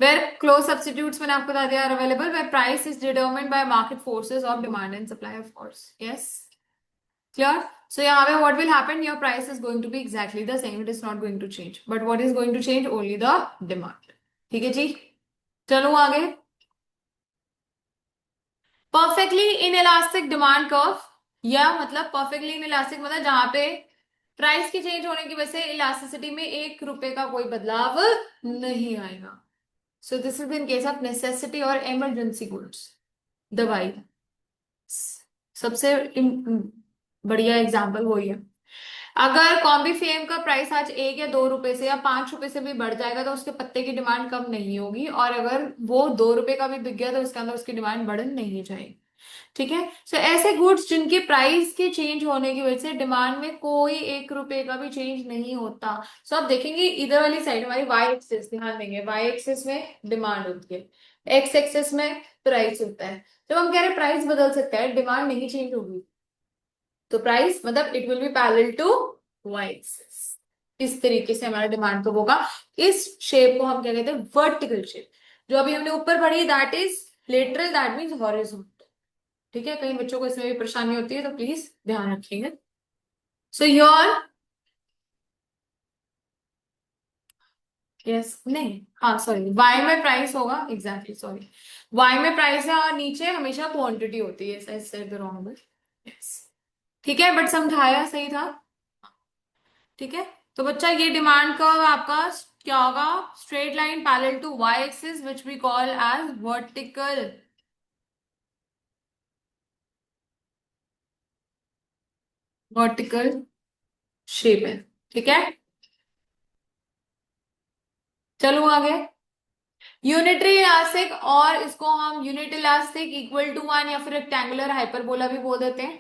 वेयर क्लोज सब्स्टिट्यूट्स मैंने आपको बता दिया are available, where price is determined by market forces of demand and supply, of course. Yes. Clear. So यहाँ पे what will happen? Your price is going to be exactly the same, it is not going to change, but what is going to change? Only the demand. ठीक है जी। चलो आगे। परफेक्टली इनइलास्टिक डिमांड कर्व, या मतलब परफेक्टली इनइलास्टिक मतलब जहां पे प्राइस के चेंज होने की वजह से इलास्टिसिटी में 1 रुपए का कोई बदलाव नहीं आएगा। सो this is in case of necessity और इमरजेंसी गुड्स। दवाई सबसे बढ़िया एग्जाम्पल वही है। अगर कॉम्बीफेम का प्राइस आज 1 या 2 रुपए से या 5 रुपए से भी बढ़ जाएगा तो उसके पत्ते की डिमांड कम नहीं होगी, और अगर वो 2 रुपए का भी बिक गया तो उसके अंदर उसकी डिमांड बढ़ नहीं जाएगी। ठीक है। सो ऐसे गुड्स जिनके प्राइस के चेंज होने की वजह से डिमांड में कोई 1 रुपए का भी चेंज नहीं होता। सो आप देखेंगे इधर वाली साइड हमारी वाई एक्सिस, ध्यान देंगे वाई एक्सिस में डिमांड होती है, एक्स एक्सिस में प्राइस होता है। जब हम कह रहे हैं प्राइस बदल सकता है, डिमांड नहीं चेंज होगी, तो प्राइस मतलब it will be parallel to Y axis. इस तरीके से हमारा डिमांड तो होगा। इस शेप को हम क्या कहते हैं? Vertical shape. जो अभी हमने ऊपर पढ़ी that is lateral, that means horizontal. ठीक है, कई बच्चों को इसमें भी परेशानी होती है तो प्लीज ध्यान रखिएगा। सो योर, यस नहीं, हाँ सॉरी, वाई में प्राइस होगा, एग्जैक्टली सॉरी, वाई में प्राइस है और नीचे हमेशा क्वांटिटी होती है, ऐसे रॉन्ग है। यस। ठीक है, बट समझाया सही था। ठीक है। तो बच्चा ये डिमांड का आपका क्या होगा? Straight line parallel to Y axis which we call as vertical. Vertical shape है। ठीक है। चलो आगे। यूनिटरी इलास्टिक, और इसको हम unit elastic equal to one या फिर रेक्टेंगुलर हाइपरबोला भी बोल देते हैं।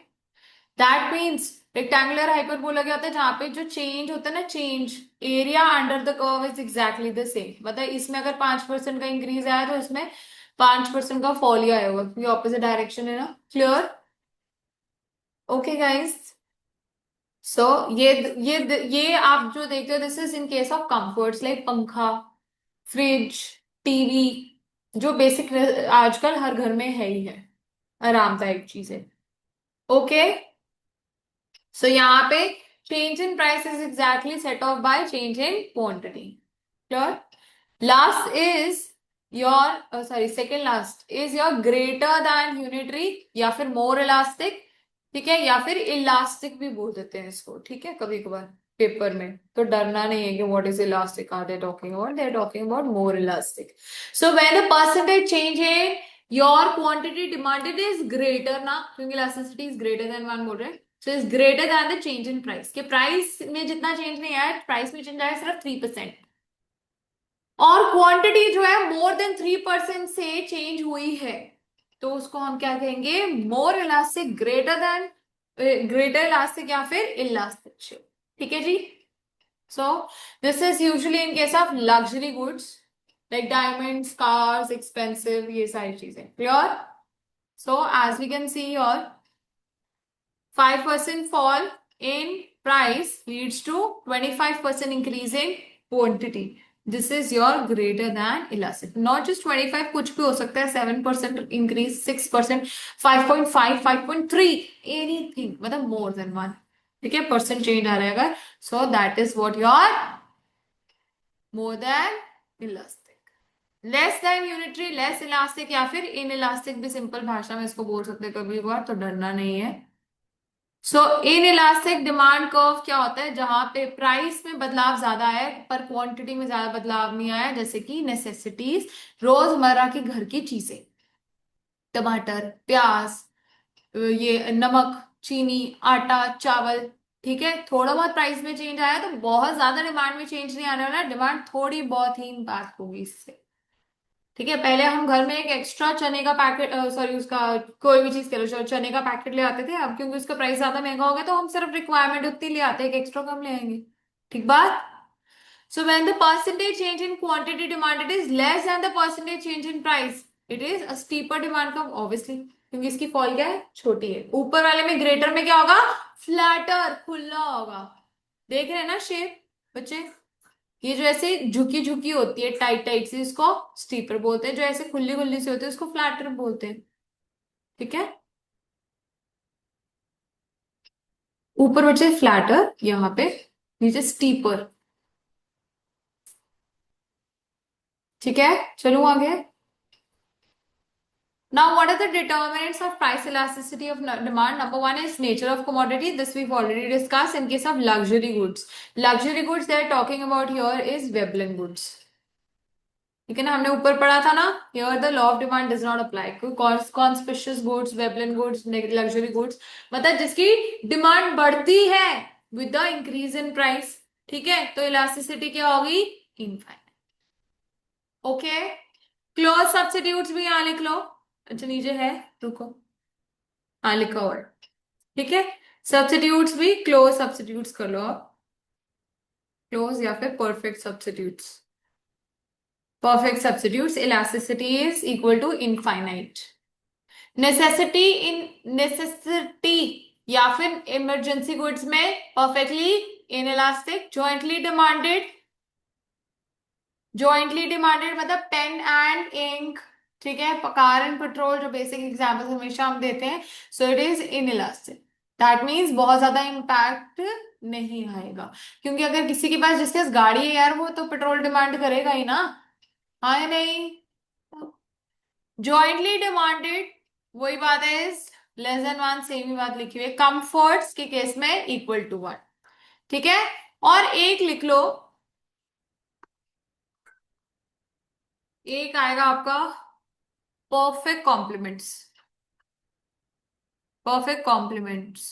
दैट मीन्स रेक्टेंगुलर हाइपरबोला क्या होता है? जहां पे जो चेंज होता है ना, change area under the curve is exactly the same. मतलब इसमें अगर 5% का इंक्रीज आया तो इसमें 5% का फॉल ही आया होगा, क्योंकि ऑपोजिट डायरेक्शन है ना। क्लियर। Okay guys. सो ये आप जो देखते हो this is in case of comforts like पंखा, फ्रिज, टीवी, जो बेसिक आजकल हर घर में है ही है, आरामदायक चीजें। ओके। सो यहाँ पे change in price is exactly set of by change in quantity. Clear. Last is your, sorry second last is your greater than unitary या फिर मोर इलास्टिक। ठीक है, या फिर इलास्टिक भी बोल देते हैं इसको। ठीक है, कभी कभार पेपर में तो डरना नहीं है कि what is elastic, are they talking about? They are talking about more elastic. So when the percentage change in your quantity demanded is greater ना, क्योंकि elasticity is greater than one बोल रहे हैं, so is greater than the change in price. के प्राइस में जितना चेंज नहीं आया, प्राइस में चेंज आया सिर्फ 3%, और क्वांटिटी जो है मोर देन 3% से चेंज हुई है, तो उसको हम क्या कहेंगे? मोर इलास्टिक, ग्रेटर इलास्टिक या फिर इलास्टिक। ठीक है जी। So this is usually in case of luxury goods like diamonds, cars, expensive, ये सारी चीजें। Clear. So as we can see your 5% fall in price leads to 25% increase in quantity. This is your greater than elastic. Not just 25, कुछ भी हो सकता है, 7% increase, 6%, 5.5, 5.3, anything, मतलब more than one. ठीक है, परसेंट चेंज आ रहा है अगर, so that is what your more than elastic. Less than unitary, less elastic या फिर इन इलास्टिक भी सिंपल भाषा में इसको बोल सकते हैं कभी कभार, तो डरना नहीं है। सो इन इलास्टिक डिमांड कर्व क्या होता है, जहां पे प्राइस में बदलाव ज्यादा है पर क्वांटिटी में ज्यादा बदलाव नहीं आया, जैसे कि नेसेसिटीज, रोजमर्रा की घर की चीजें, टमाटर, प्याज, ये नमक, चीनी, आटा, चावल। ठीक है, थोड़ा बहुत प्राइस में चेंज आया तो बहुत ज्यादा डिमांड में चेंज नहीं आने वाला, डिमांड थोड़ी बहुत ही इम्पैक्ट होगी इससे। ठीक है, पहले हम घर में एक एक्स्ट्रा चने का पैकेट, सॉरी उसका कोई भी चीज कह लो, चने का पैकेट ले आते थे, अब क्योंकि उसका प्राइस ज्यादा महंगा हो गया तो हम सिर्फ रिक्वायरमेंट उतनी ले आते हैं, एक एक्स्ट्रा कम ले आएंगे। ठीक बात। So when the percentage change in quantity demanded is less than the percentage change in price, it is a steeper demand curve obviously, क्योंकि इसकी फॉल क्या है, छोटी है। ऊपर वाले में ग्रेटर में क्या होगा, फ्लैटर, खुला होगा। देख रहे हैं ना शेप बच्चे, ये जो ऐसे झुकी झुकी होती है टाइट टाइट सी, इसको स्टीपर बोलते हैं, जो ऐसे खुली खुली सी होती है उसको फ्लैटर बोलते हैं। ठीक है, ऊपर बच्चे फ्लैटर, यहाँ पे नीचे स्टीपर। ठीक है, चलो आगे। Now, what are the determinants of price elasticity of demand? Number one is nature of commodity. This we've already discussed. In case of luxury goods they are talking about here is Veblen goods. ठीक है ना, हमने ऊपर पढ़ा था ना, here the law of demand does not apply. Conspicuous goods, Veblen goods, luxury goods, मतलब जिसकी डिमांड बढ़ती है with the increase in price। ठीक है, तो इलास्टिसिटी क्या होगी, इनफाइनाइट। ओके, क्लोज सब्स्टिट्यूट्स भी यहाँ लिख लो। अच्छा नीचे है, रुको, हाँ लिखा हुआ है। ठीक है, सब्स्टिट्यूट्स भी क्लोज सब्स्टिट्यूट्स कर लो आप, क्लोज या फिर perfect substitutes. Perfect substitutes, elasticity is equal to infinite. Necessity या फिर इमरजेंसी गुड्स में परफेक्टली इनइलास्टिक, जॉइंटली डिमांडेड मतलब पेन एंड इंक। ठीक है, कार एंड पेट्रोल, जो बेसिक एग्जांपल्स हमेशा हम देते हैं। So it is inelastic, that means बहुत ज्यादा इम्पैक्ट नहीं आएगा, क्योंकि अगर किसी के पास, जिसके पास गाड़ी है यार, वो तो पेट्रोल डिमांड करेगा ही ना, हाँ या नहीं। जॉइंटली डिमांडेड, वही बात है, लेस देन वन, सेम ही बात लिखी हुई है। कंफर्ट्स के केस में इक्वल टू वन। ठीक है, और एक लिख लो, एक आएगा आपका perfect complements. Perfect complements,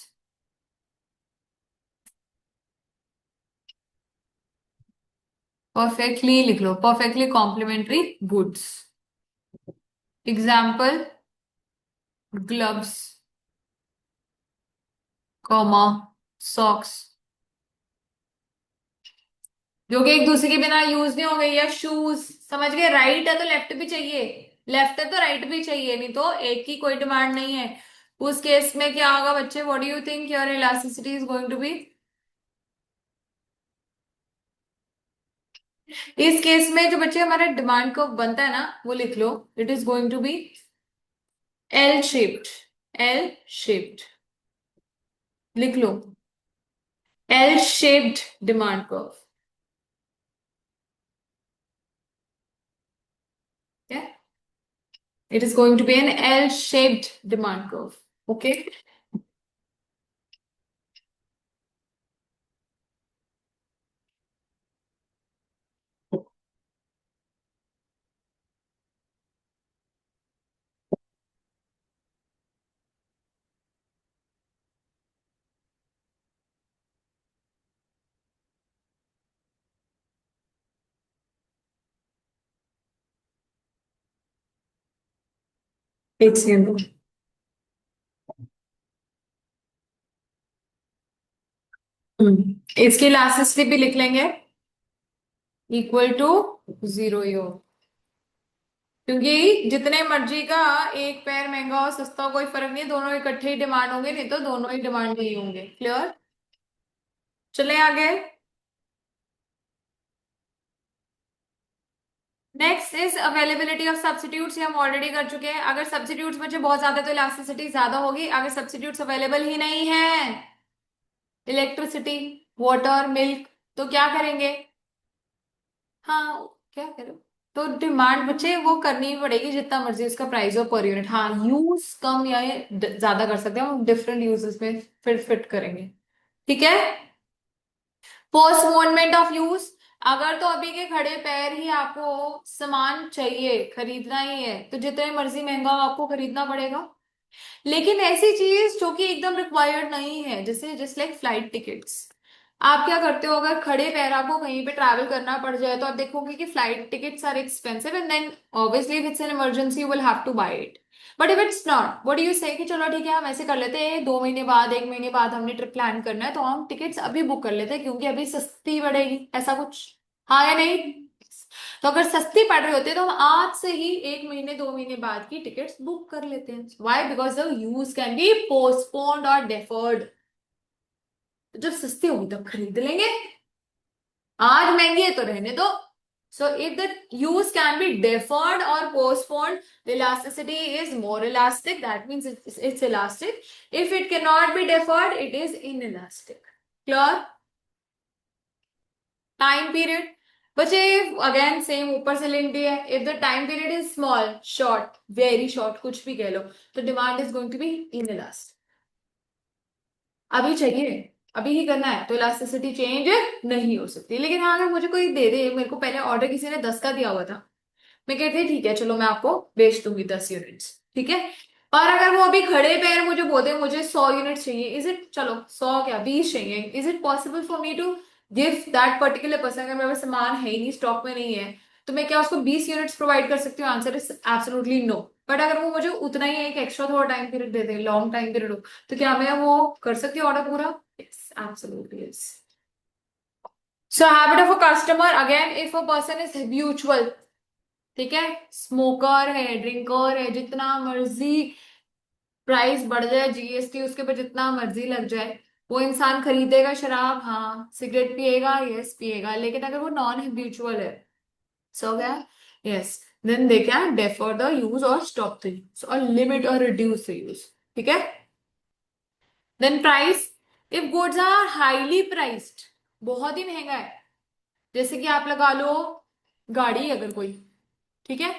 perfectly लिख लो, perfectly complementary goods. Example, gloves, comma, socks, जो कि एक दूसरे के बिना यूज नहीं हो गई, या शूज, समझ गए, राइट है तो लेफ्ट भी चाहिए, लेफ्ट है तो राइट भी चाहिए, नहीं तो एक की कोई डिमांड नहीं है। उस केस में क्या होगा बच्चे, what do you think your elasticity is going to be. इस केस में जो बच्चे हमारा डिमांड को बनता है ना, वो लिख लो, it is going to be L shaped. L shaped लिख लो, L shaped demand curve. It is going to be an L-shaped demand curve. Okay. एक सेकंड। इसकी इलास्टिसिटी भी लिख लेंगे, इक्वल टू जीरो ही हो, क्योंकि जितने मर्जी का एक पैर महंगा हो सस्ता हो कोई फर्क नहीं है, दोनों इकट्ठे ही डिमांड होंगे, नहीं तो दोनों ही डिमांड नहीं होंगे। क्लियर, चले आगे। Next is availability of substitutes, ये हम ऑलरेडी कर चुके हैं। अगर सब्स्टिट्यूट्स बचे बहुत ज्यादा तो इलास्टिसिटी ज्यादा होगी, अगर सब्स्टिट्यूट्स अवेलेबल ही नहीं है, इलेक्ट्रिसिटी, वाटर, मिल्क, तो क्या करेंगे, हाँ क्या करो, तो डिमांड बच्चे वो करनी ही पड़ेगी जितना मर्जी उसका प्राइस हो पर यूनिट। हाँ, यूज कम या ज्यादा कर सकते हैं हम, डिफरेंट यूजेस में फिर फिट करेंगे। ठीक है। पोस्टपोनमेंट ऑफ यूज, अगर तो अभी के खड़े पैर ही आपको सामान चाहिए, खरीदना ही है, तो जितने मर्जी महंगा हो आपको खरीदना पड़ेगा। लेकिन ऐसी चीज जो कि एकदम रिक्वायर्ड नहीं है, जैसे जस्ट लाइक फ्लाइट टिकट्स, आप क्या करते हो, अगर खड़े पैर आपको कहीं पे ट्रैवल करना पड़ जाए तो आप देखोगे कि flight tickets are expensive and then obviously if it's an emergency you will have to buy it. But if it's not, what do you say कि चलो ठीक है हम ऐसे कर लेते हैं, 2 महीने बाद, 1 महीने बाद हमने ट्रिप प्लान करना है तो हम टिकट्स अभी बुक कर लेते हैं क्योंकि अभी सस्ती पड़ेगी, ऐसा कुछ। हाँ या नहीं? तो अगर सस्ती पड़ रही होती है तो हम आज से ही 1 महीने 2 महीने बाद की टिकट्स बुक कर लेते हैं। Why? Because the use can be postponed और डेफर्ड। तो जब सस्ती होगी तब खरीद लेंगे, आज महंगी है तो रहने दो। So if the use can be deferred or postponed, the elasticity is more elastic. That means it's elastic. If it cannot be deferred, it is inelastic. Clear? Time period. बच्चे अगेन सेम ऊपर से लिंक दिया है। If the time period is small, short, very short, कुछ भी कह लो, तो demand is going to be inelastic. अभी चाहिए, अभी ही करना है, तो इलास्टिसिटी चेंज नहीं हो सकती। लेकिन हाँ, अगर मुझे कोई दे दे, मेरे को पहले ऑर्डर किसी ने 10 का दिया हुआ था, मैं कहती ठीक है चलो मैं आपको बेच दूंगी 10 यूनिट्स, ठीक है। और अगर वो अभी खड़े पैर मुझे बोले मुझे 100 यूनिट चाहिए, इज इट, चलो 100 क्या 20 चाहिए, is it possible for me to give that particular person? अगर मेरे पास सामान है ही नहीं, स्टॉक में नहीं है, तो मैं क्या उसको 20 यूनिट्स प्रोवाइड कर सकती हूँ? Answer is absolutely no. But अगर वो मुझे उतना ही एक एक्स्ट्रा थोड़ा टाइम पीरियड दे दे, लॉन्ग टाइम पीरियड हो, तो क्या मैं वो कर सकती हूँ ऑर्डर पूरा? Yes, absolutely yes. So habit of a customer, again if a person is habitual, ठीक है, स्मोकर है, ड्रिंकर है, जितना मर्जी प्राइस बढ़ जाए, जीएसटी उसके ऊपर जितना मर्जी लग जाए, वो इंसान खरीदेगा शराब, हाँ, सिगरेट पिएगा, यस पिएगा। लेकिन अगर वो नॉन हैबिचुअल है, सो क्या, yes, then they can defer the use और स्टॉप द यूज और लिमिट और रिड्यूस द यूज। ठीक है। Then price, if goods are highly priced, बहुत ही महंगा है, जैसे कि आप लगा लो गाड़ी अगर कोई, ठीक है,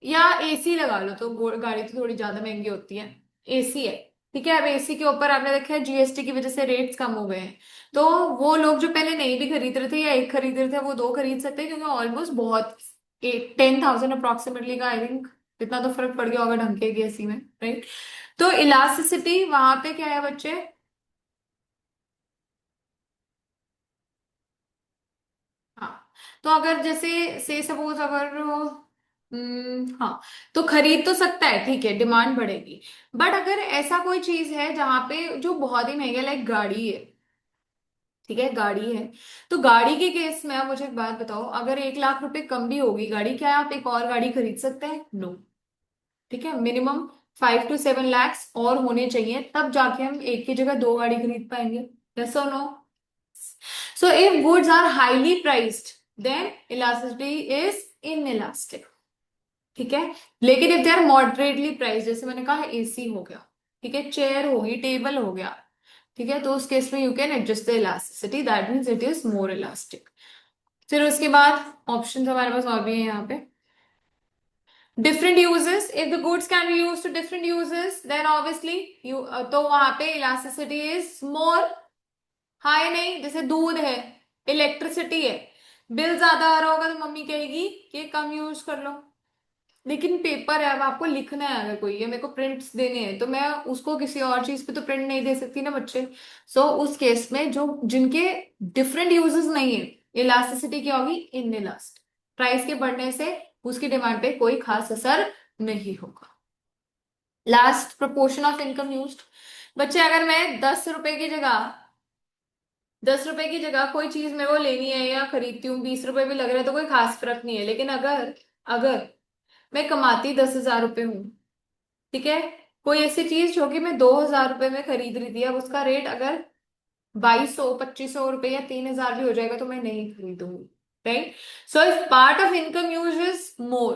या एसी लगा लो, तो गाड़ी तो थोड़ी ज्यादा महंगी होती है, एसी है, ठीक है। अब एसी के ऊपर आपने देखा है जीएसटी की वजह से रेट्स कम हो गए हैं, तो वो लोग जो पहले नहीं भी खरीद रहे थे या एक खरीद रहे थे, वो दो खरीद सकते हैं, क्योंकि ऑलमोस्ट बहुत 10,000 अप्रोक्सीमेटली का, आई थिंक इतना तो फर्क पड़ गया होगा ढंग के एसी में, राइट। तो इलास्टिसिटी वहां पे क्या है बच्चे? हाँ, तो अगर जैसे से सपोज अगर हाँ, तो खरीद तो सकता है, ठीक है, डिमांड बढ़ेगी। बट अगर ऐसा कोई चीज है जहां पे जो बहुत ही महंगा, लाइक गाड़ी है, ठीक है, गाड़ी है, तो गाड़ी के केस में आप मुझे एक बात बताओ, अगर 1 लाख रुपए कम भी होगी गाड़ी, क्या आप एक और गाड़ी खरीद सकते हैं? नो। ठीक है, मिनिमम 5 to 7 lakhs और होने चाहिए, तब जाके हम एक की जगह दो गाड़ी खरीद पाएंगे। यस और no? So if goods are highly priced, then elasticity is inelastic. ठीक है। लेकिन if they are moderately price, जैसे मैंने कहा एसी हो गया, ठीक है, चेयर होगी, टेबल हो गया, ठीक है, तो उस केस में you can adjust the elasticity, that means it is more elastic. फिर उसके बाद ऑप्शन हमारे पास और भी है यहाँ पे। Different uses, if the goods can be use to different uses, then obviously you, तो वहां पे इलास्टिसिटी इज मोर। हाँ या नहीं? जैसे दूध है, इलेक्ट्रिसिटी है, बिल ज्यादा आ रहा होगा तो मम्मी कहेगी कि कम यूज कर लो। लेकिन पेपर है, अब आपको लिखना है, अगर कोई है, मेरे को प्रिंट्स देने हैं, तो मैं उसको किसी और चीज पे तो प्रिंट नहीं दे सकती ना बच्चे। सो उस केस में जो जिनके डिफरेंट यूजेस नहीं है, इलास्टिसिटी क्या होगी? इनइलास्टिक। प्राइस के बढ़ने से उसकी डिमांड पे कोई खास असर नहीं होगा। Last, proportion of income used. बच्चे अगर मैं 10 रुपए की जगह, 10 रुपए की जगह कोई चीज मेरे को लेनी है या खरीदती हूँ, 20 रुपए भी लग रहे हैं तो कोई खास फर्क नहीं है। लेकिन अगर अगर मैं कमाती 10,000 रुपए हूँ, ठीक है, कोई ऐसी चीज जो कि मैं 2,000 रुपए में खरीद रही थी, अब उसका रेट अगर 2,200 2,500 रुपए या 3,000 भी हो जाएगा तो मैं नहीं खरीदूंगी, right. So if part of income use is more,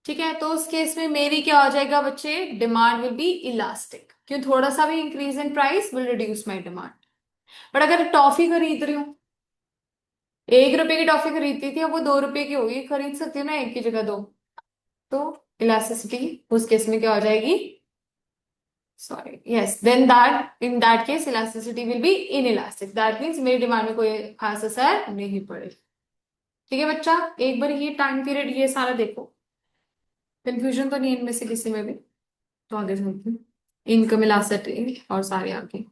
ठीक है, तो उस केस में मेरी क्या हो जाएगा बच्चे? डिमांड विल बी इलास्टिक, क्यों? थोड़ा सा भी increase in price will reduce my demand. But अगर टॉफी खरीद रही हूँ, 1 रुपए की टॉफी खरीदती थी, अब वो 2 रुपए की होगी, खरीद सकती हूँ ना एक की जगह दो। तो इलास्टिसिटी उस केस में क्या हो जाएगी? Sorry, yes, then that in that case elasticity will be inelastic, that means मेरी डिमांड में कोई खास असर नहीं पड़ेगा। ठीक है बच्चा, एक बार ये टाइम पीरियड ये सारा देखो, कंफ्यूजन तो नहीं इनमें से किसी में भी। तो आगे चलते हैं, इनकम इलास्टिसिटी और सारे आगे।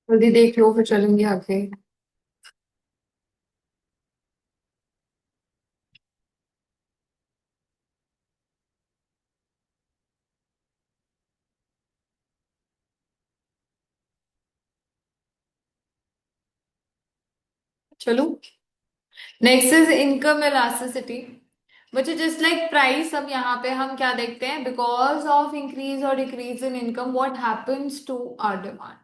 जल्दी देख लो फिर चलेंगे आगे। चलो, next is income elasticity, which is just like price. अब यहाँ पे हम क्या देखते हैं, बिकॉज ऑफ इंक्रीज और decrease in income what happens to our demand.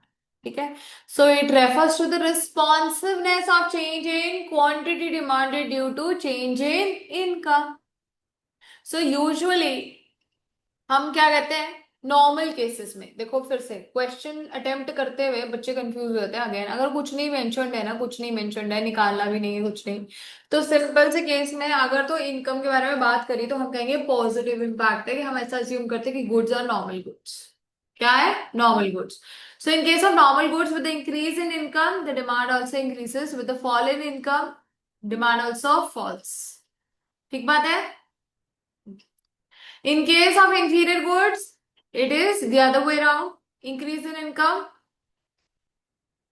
ठीक है, so it refers to the responsiveness of change in quantity demanded due to change in income. So usually हम क्या कहते हैं, नॉर्मल केसेस में देखो, फिर से क्वेश्चन अटेम्प्ट करते हुए बच्चे कंफ्यूज हो जाते हैं अगेन, अगर कुछ नहीं मेंशन्ड है ना, कुछ नहीं मेंशन्ड है, निकालना भी नहीं है कुछ नहीं, तो सिंपल से केस में अगर तो इनकम के बारे में बात करी तो हम कहेंगे पॉजिटिव इम्पैक्ट है, कि हम ऐसा अज्यूम करते हैं कि गुड्स आर नॉर्मल गुड्स। क्या है? Normal goods. So in case of normal goods with increase in income the demand also increases, with the fall in income demand also falls. ठीक बात है? In case of inferior goods, it is the other way around. Increase in income,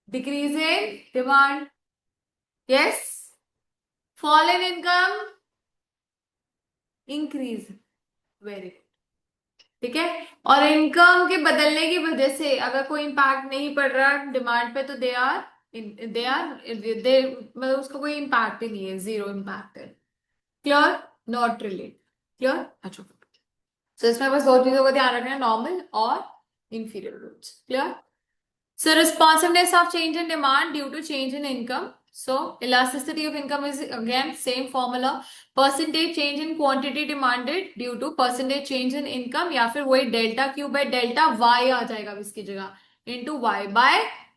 decrease in demand. Yes. Fall in income, increase. Very good. ठीक है, और इनकम के बदलने की वजह से अगर कोई इम्पैक्ट नहीं पड़ रहा डिमांड पे, तो दे मतलब उसका कोई इम्पैक्ट ही नहीं है, जीरो इम्पैक्ट है। क्लियर? Not relate. क्लियर? अच्छा, तो इसमें बस दो चीजों का ध्यान रखना है, नॉर्मल और inferior goods. Clear? So responsiveness of change in demand due to change in income. So elasticity of income is again same formula. Percentage change in quantity demanded due to percentage change in income, या फिर वही delta Q by delta Y आ जाएगा अब इसकी जगह, into y by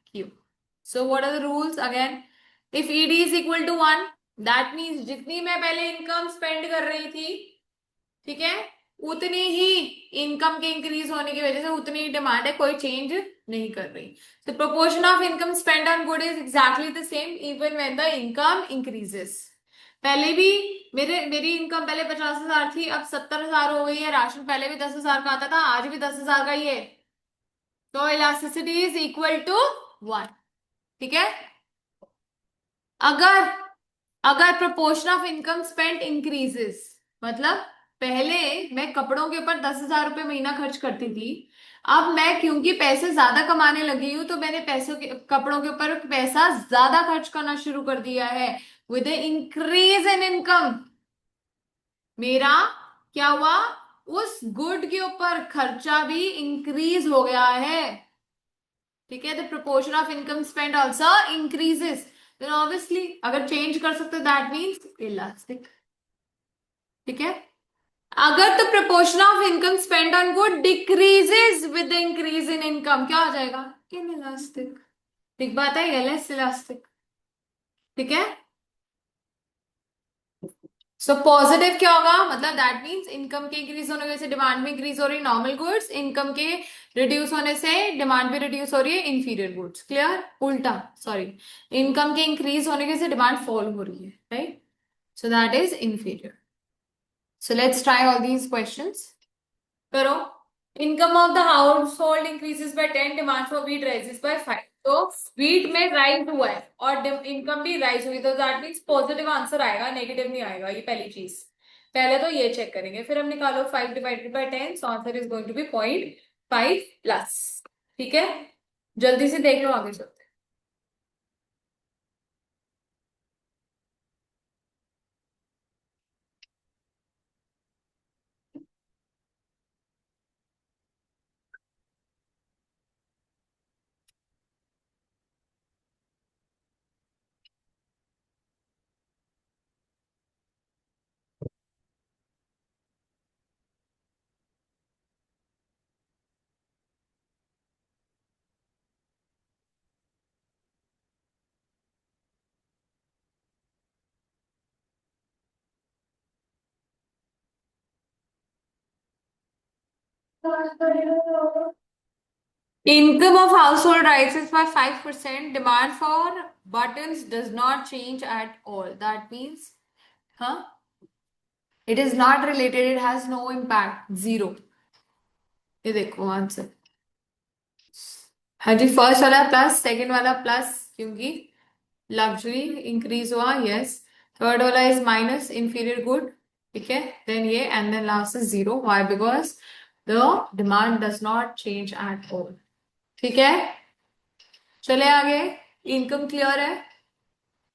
q. So what are the rules again? If ED is equal to 1, that means जितनी मैं पहले इनकम स्पेंड कर रही थी, ठीक है, उतनी ही इनकम के इंक्रीज होने की वजह से उतनी ही डिमांड है, कोई चेंज नहीं कर रही. तो proportion of income spend on good is exactly the same even when the income increases. पहले भी मेरी इनकम पहले 50,000 थी, अब 70,000 हो गई है. राशन पहले भी 10,000 का आता था, आज भी 10,000 का ही है. तो इलास्टिसिटी इज इक्वल टू 1. ठीक है. अगर अगर proportion of income spent increases, मतलब पहले मैं कपड़ों के ऊपर 10,000 रुपये महीना खर्च करती थी, अब मैं क्योंकि पैसे ज्यादा कमाने लगी हूं तो मैंने पैसों के कपड़ों के ऊपर पैसा ज्यादा खर्च करना शुरू कर दिया है. विद इंक्रीज इन इनकम मेरा क्या हुआ, उस गुड के ऊपर खर्चा भी इंक्रीज हो गया है. ठीक है. The proportion of income spend also increases. Then obviously अगर चेंज कर सकते दैट मीन्स इलास्टिक. ठीक है. अगर the proportion of income spend on good decreases with the increase in income, क्या हो जाएगा, इन इलास्टिक. ठीक बात है, लेस इलास्टिक. ठीक है. सो पॉजिटिव क्या होगा, मतलब दैट मीन्स इनकम के इंक्रीज होने की वजह से डिमांड भी इंक्रीज हो रही है नॉर्मल गुड्स, इनकम के रिड्यूस होने से डिमांड भी रिड्यूस हो रही है इंफीरियर गुड्स. क्लियर. उल्टा, सॉरी, इनकम के इंक्रीज होने की वजह से डिमांड फॉल हो रही है, right. So that is inferior. So let's try all these questions. करो. Income of the household increases by 10, demand for wheat rises by 5. तो व्हीट में राइज हुआ है और इनकम भी राइज हुई, तो दैट मीन्स पॉजिटिव आंसर आएगा, नेगेटिव नहीं आएगा. ये पहली चीज. पहले तो ये चेक करेंगे, फिर हम निकालो 5 divided by 10, so answer is going to be 0.5 plus. ठीक है. जल्दी से देख लो, आगे चलते हैं. Income of household rises by 5%. Demand for buttons does not change at all. That means, huh? It is not related. It has no impact. Zero. ये देखो आंसर. हाँ जी, फर्स्ट वाला प्लस, सेकंड वाला प्लस क्योंकि लग्जरी इंक्रीज हुआ. यस. थर्ड वाला इज माइनस इंफीरियर गुड. ठीक है. देन ये and then last is zero. Why? Because the demand does not change at all. ठीक है. चले आगे. इनकम क्लियर है,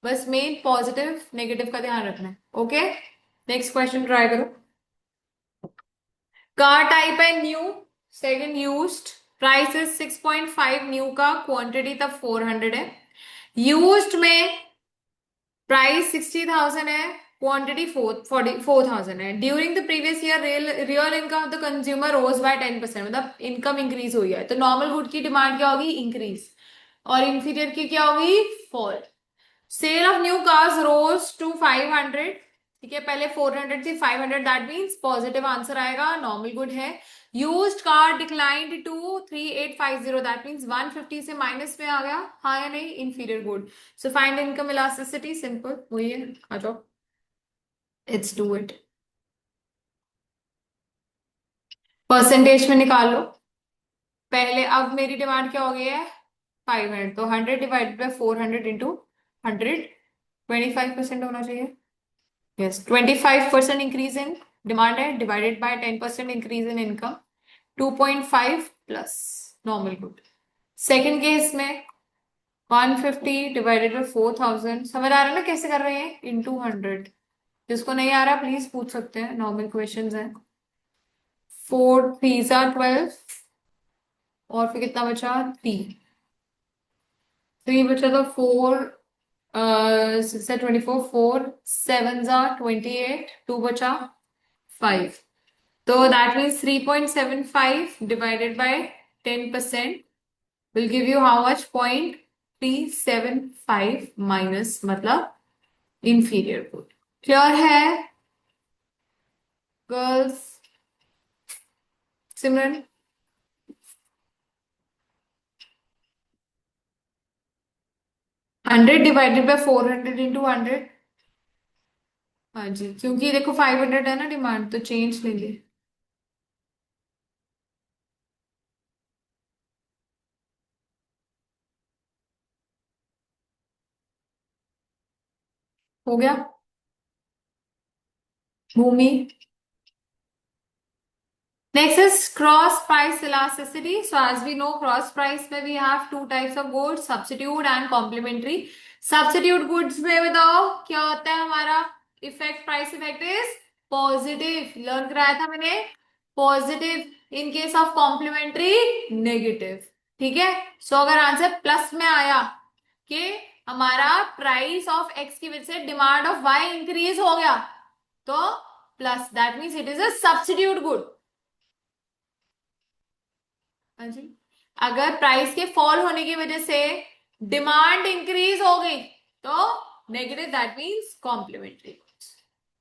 बस मेन पॉजिटिव नेगेटिव का ध्यान रखना है. ओके. नेक्स्ट क्वेश्चन ट्राई करो. कार टाइप है new, second used, price is 6.5 new का, क्वांटिटी तब 400 है. यूज्ड में प्राइस 60,000 है, क्वांटिटी 4,000 है. During the previous year real income of the consumer rose by 10%, मतलब इनकम इंक्रीज हुई है. तो नॉर्मल गुड की डिमांड क्या होगी, इंक्रीज, और इंफीरियर की क्या होगी, fall. Sale of new cars rose to 500. ठीक है. पहले 400 थी, 500, दैट मीन्स पॉजिटिव आंसर आएगा, नॉर्मल गुड है. Used car declined to 3850, that means 150 से माइनस में आ गया, हाँ या नहीं, inferior good. So find income elasticity, simple वही है, आ जाओ, लेट्स डू इट. परसेंटेज में निकाल लो. पहले अब मेरी डिमांड क्या हो गई है, 500, तो 100 डिवाइडेड बाय 400 इंटू 100, 25% होना चाहिए. Yes, 25% increase in demand है, divided by 10% increase in income, 2.5 plus normal good. Second case में 150 डिवाइडेड बाय 4,000. समझ आ रहा है ना कैसे कर रहे हैं, इंटू 100. जिसको नहीं आ रहा प्लीज पूछ सकते हैं, नॉर्मल क्वेश्चंस हैं. 4 3 और फिर कितना बचा, 3 बचा, तो 4 6 24, 4 7 28, 2 बचा 5. So that means 3.75 divided by 10% will give you how much? 0.375 minus, मतलब inferior good. क्लियर है girls? Simran? 100 divided by 400 into 100। हाँ जी, क्योंकि देखो 500 है ना डिमांड, तो चेंज लेंगे। हो गया। भूमि? Next is cross price elasticity. So as we know, cross price में we have two types of goods, substitute and complementary. Substitute goods में बताओ क्या होता है हमारा effect? Price effect is positive, learn कराया था मैंने, positive. In case of complementary negative. ठीक है। सो अगर आंसर प्लस में आया कि हमारा प्राइस ऑफ एक्स की वजह से डिमांड ऑफ वाई इंक्रीज हो गया, तो plus, that means it is a substitute good. हाँ जी। अगर प्राइस के फॉल होने की वजह से डिमांड इंक्रीज हो गई, तो नेगेटिव, दैट मीन्स कॉम्प्लीमेंट्री।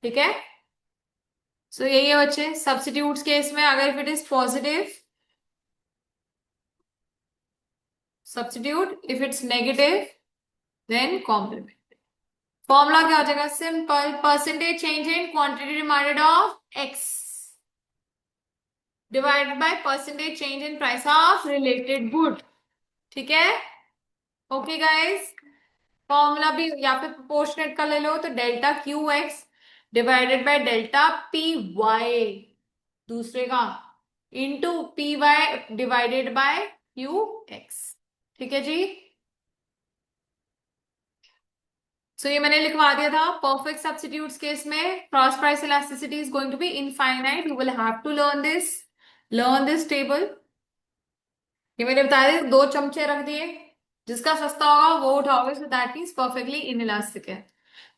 ठीक है। सो यही है बच्चे, सब्स्टिट्यूट्स केस में अगर if it is positive substitute, if it's negative then complement. Formula क्या हो जाएगा? Simple, percentage change in quantity demanded of X divided by percentage change in price of related good. ठीक है। ओके गाइस, फॉर्मूला भी यहाँ पे प्रोपोर्शनेट का ले लो, तो delta Q X divided by delta P Y दूसरे का, into P Y divided by Q X. ठीक है जी। सो ये मैंने लिखवा दिया था। परफेक्ट सब्स्टिट्यूट्स केस में cross price elasticity is going to be infinite. You will have to learn this table. ये मैंने बताया था, 2 चमचे रख दिए, जिसका सस्ता होगा वो उठाओगे, so that means perfectly inelastic है।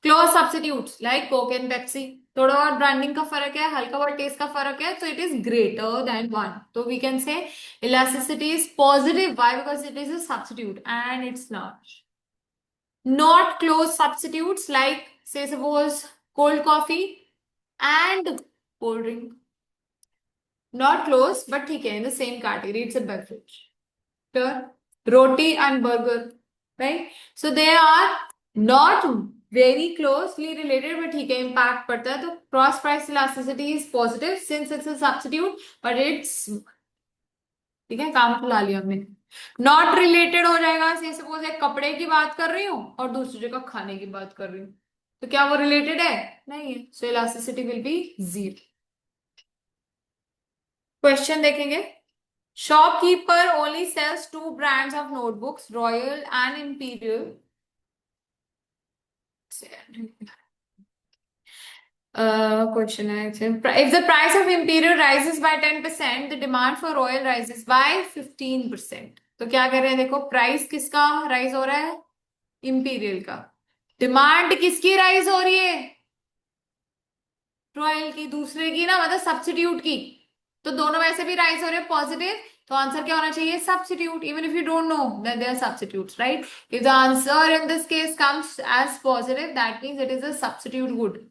Close substitutes like Coke and Pepsi, थोड़ा बहुत ब्रांडिंग का फर्क है, हल्का बहुत टेस्ट का फर्क है, तो इट इज ग्रेटर देन 1, तो we can say elasticity is positive. Why? Because it is a substitute and it's large. Not close substitutes like, say, suppose cold coffee and cold drink. Not close, but ठीक है, in the same category, it's a beverage. Sure. Roti and burger, right? So they are not very closely related, but ठीक है, impact पड़ता है, तो cross price elasticity is positive since it's a substitute, but it's, ठीक है, काम ला लिया हमने। नॉट रिलेटेड हो जाएगा, से सपोज एक कपड़े की बात कर रही हूँ और दूसरी जगह खाने की बात कर रही हूँ, तो क्या वो रिलेटेड है? नहीं है, so elasticity will be 0। Question देखेंगे। Shopkeeper only sells 2 brands of notebooks, Royal and Imperial. Question है, if the price of Imperial rises by 10%, the demand for Royal rises by 15%। तो क्या कर रहे हैं, देखो प्राइस किसका राइज हो रहा है? इंपीरियल का। डिमांड किसकी राइज हो रही है? रॉयल की। दूसरे की ना, मतलब सब्स्टिट्यूट की। तो दोनों वैसे भी राइज हो रहे हैं पॉजिटिव, तो आंसर क्या होना चाहिए? Substitute. Even if you don't know that they are substitutes, right? If the answer in this case comes as positive, that means it is a substitute good.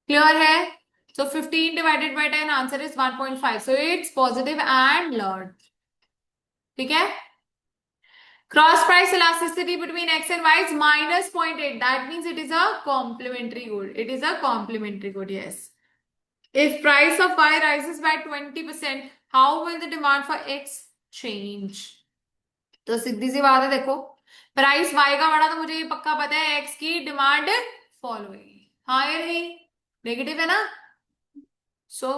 Clear है? So 15 divided by 10, answer is 1.5. So it's positive and large. ठीक है। Cross price elasticity between x and y is minus 0.8. That means it is a complementary good. It is a complementary good, yes. If price of y rises by 20%, how will the demand for x change? तो सीधी सी बात है, देखो प्राइस y का बढ़ा तो मुझे ये पक्का पता है x की डिमांड फॉल होगी। हाँ या नहीं? नेगेटिव है ना? सो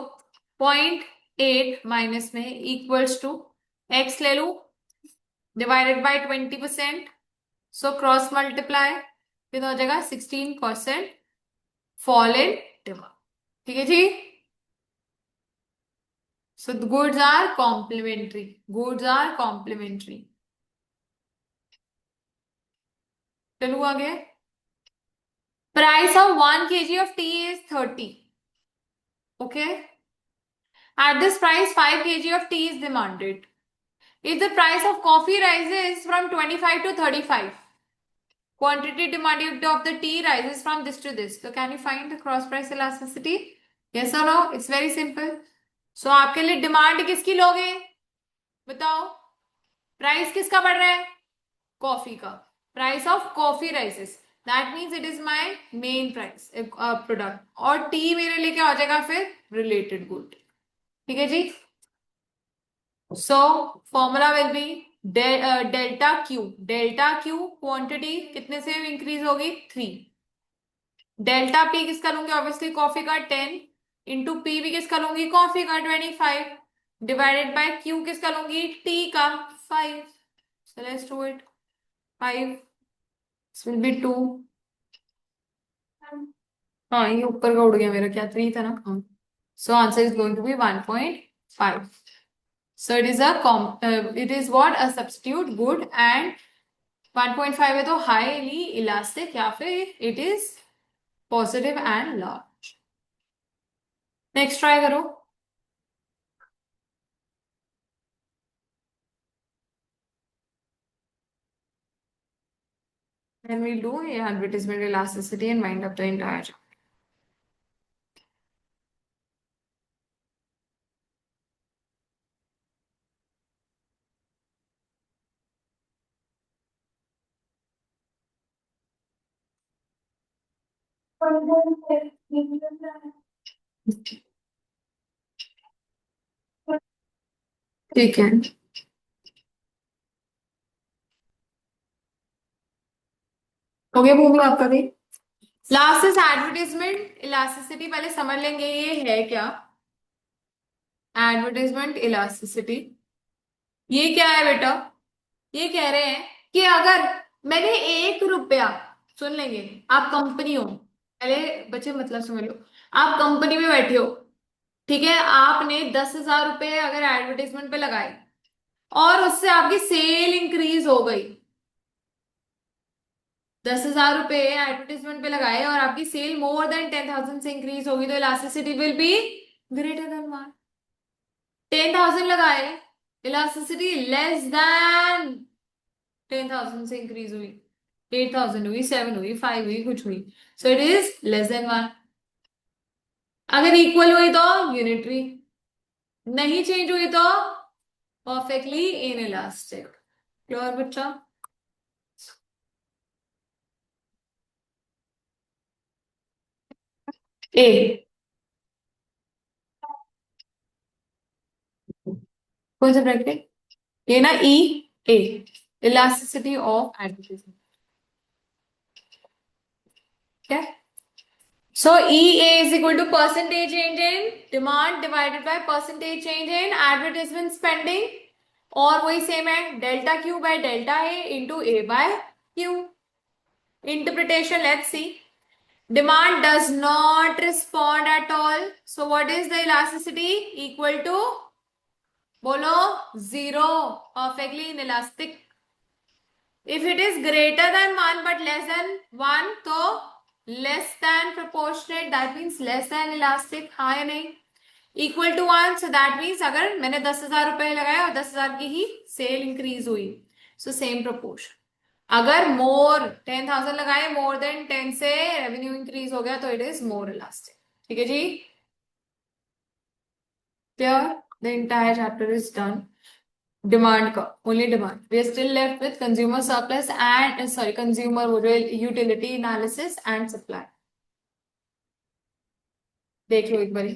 0.8 माइनस में इक्वल्स टू x ले लू divided by 20%, so cross multiply, फिर हो जाएगा 16% फॉल इन डिमांड। ठीक है जी। So goods are complementary, goods are complementary. चलो आगे। Price of 1 kg of tea is 30। Okay. At this price 5 kg of tea is demanded. If the price of coffee rises from 25 to 35, quantity demanded of the tea rises from this to this. So can you find the cross price elasticity? Yes or no? It's very simple. So आपके लिए डिमांड किसकी लोगे? बताओ. प्राइस किसका बढ़ रहा है? कॉफी का. Price of coffee rises. That means it is my main price product. और टी मेरे लिए क्या हो जाएगा फिर? Related good. ठीक है जी. So formula will be delta Q. Delta Q quantity कितने से इंक्रीज होगी? 3. डेल्टा पी किसका लूंगी? ऑब्वियसली कॉफी का 10 इंटू पी भी किसका लूंगी? कॉफी का 25 डिवाइडेड बाय क्यू किसका लूंगी? टी का 5. So let's do it. 5. This will be 2. हाँ ये ऊपर का उड़ गया मेरा. क्या 3 था ना? हाँ. So answer is going to be 1.5. So it is what a substitute good and 1.5 है तो highly elastic या फिर it is positive and large. Next try करो. Then we'll do a advertisement elasticity and wind up the entire chapter. ठीक है. हो गया भूमि आपका भी. Last is advertisement elasticity. पहले समझ लेंगे ये है क्या. एडवर्टाइजमेंट इलास्टिसिटी ये क्या है बेटा? ये कह रहे हैं कि अगर मैंने 1 रुपया, सुन लेंगे, आप कंपनी हो, पहले बच्चे मतलब समझ लो. आप कंपनी में बैठे हो, ठीक है. आपने 10,000 रुपए अगर एडवर्टाइजमेंट पे लगाए और उससे आपकी सेल इंक्रीज हो गई. 10,000 रुपए एडवर्टाइजमेंट पे लगाए और आपकी सेल मोर देन 10,000 से इंक्रीज होगी तो elasticity will be greater than 1. 10,000 लगाए, इलास्टिसिटी लेस देन 10,000 से इंक्रीज हुई. 8,000 हुई, 7 हुई, 5 हुई, कुछ हुई. सो इट इज लेस देन 1. अगर इक्वल हुई तो यूनिटरी. नहीं चेंज हुई तो परफेक्टली इन इलास्टिक. क्लियर बच्चा? ए. कौन सा ब्रैकेट? ये ना ई. ए इलास्टिसिटी ऑफ एडवर्टाइजमेंट. क्या? So EA is equal to percentage change in demand divided by percentage change in advertisement spending. और वही सेम है, delta Q by delta A into A by Q. Interpretation, let's see. Demand does not respond at all. So what is the elasticity? Equal to, बोलो, 0. Perfectly inelastic. If it is greater than 1 but less than 1 तो less than proportionate, that means less than elastic. हाँ या नहीं? Equal to 1, so that means अगर मैंने 10,000 रुपए लगाए और 10,000 की ही सेल इंक्रीज हुई, so same proportion. अगर मोर 10,000 लगाए, मोर देन 10 से रेवेन्यू इंक्रीज हो गया तो इट इज मोर इलास्टिक. ठीक है जी. Clear? The entire chapter is done. Demand का only demand. We are still left with consumer surplus and sorry consumer वो जो यूटिलिटी एनालिसिस एंड सप्लाई. देख लो एक बारी.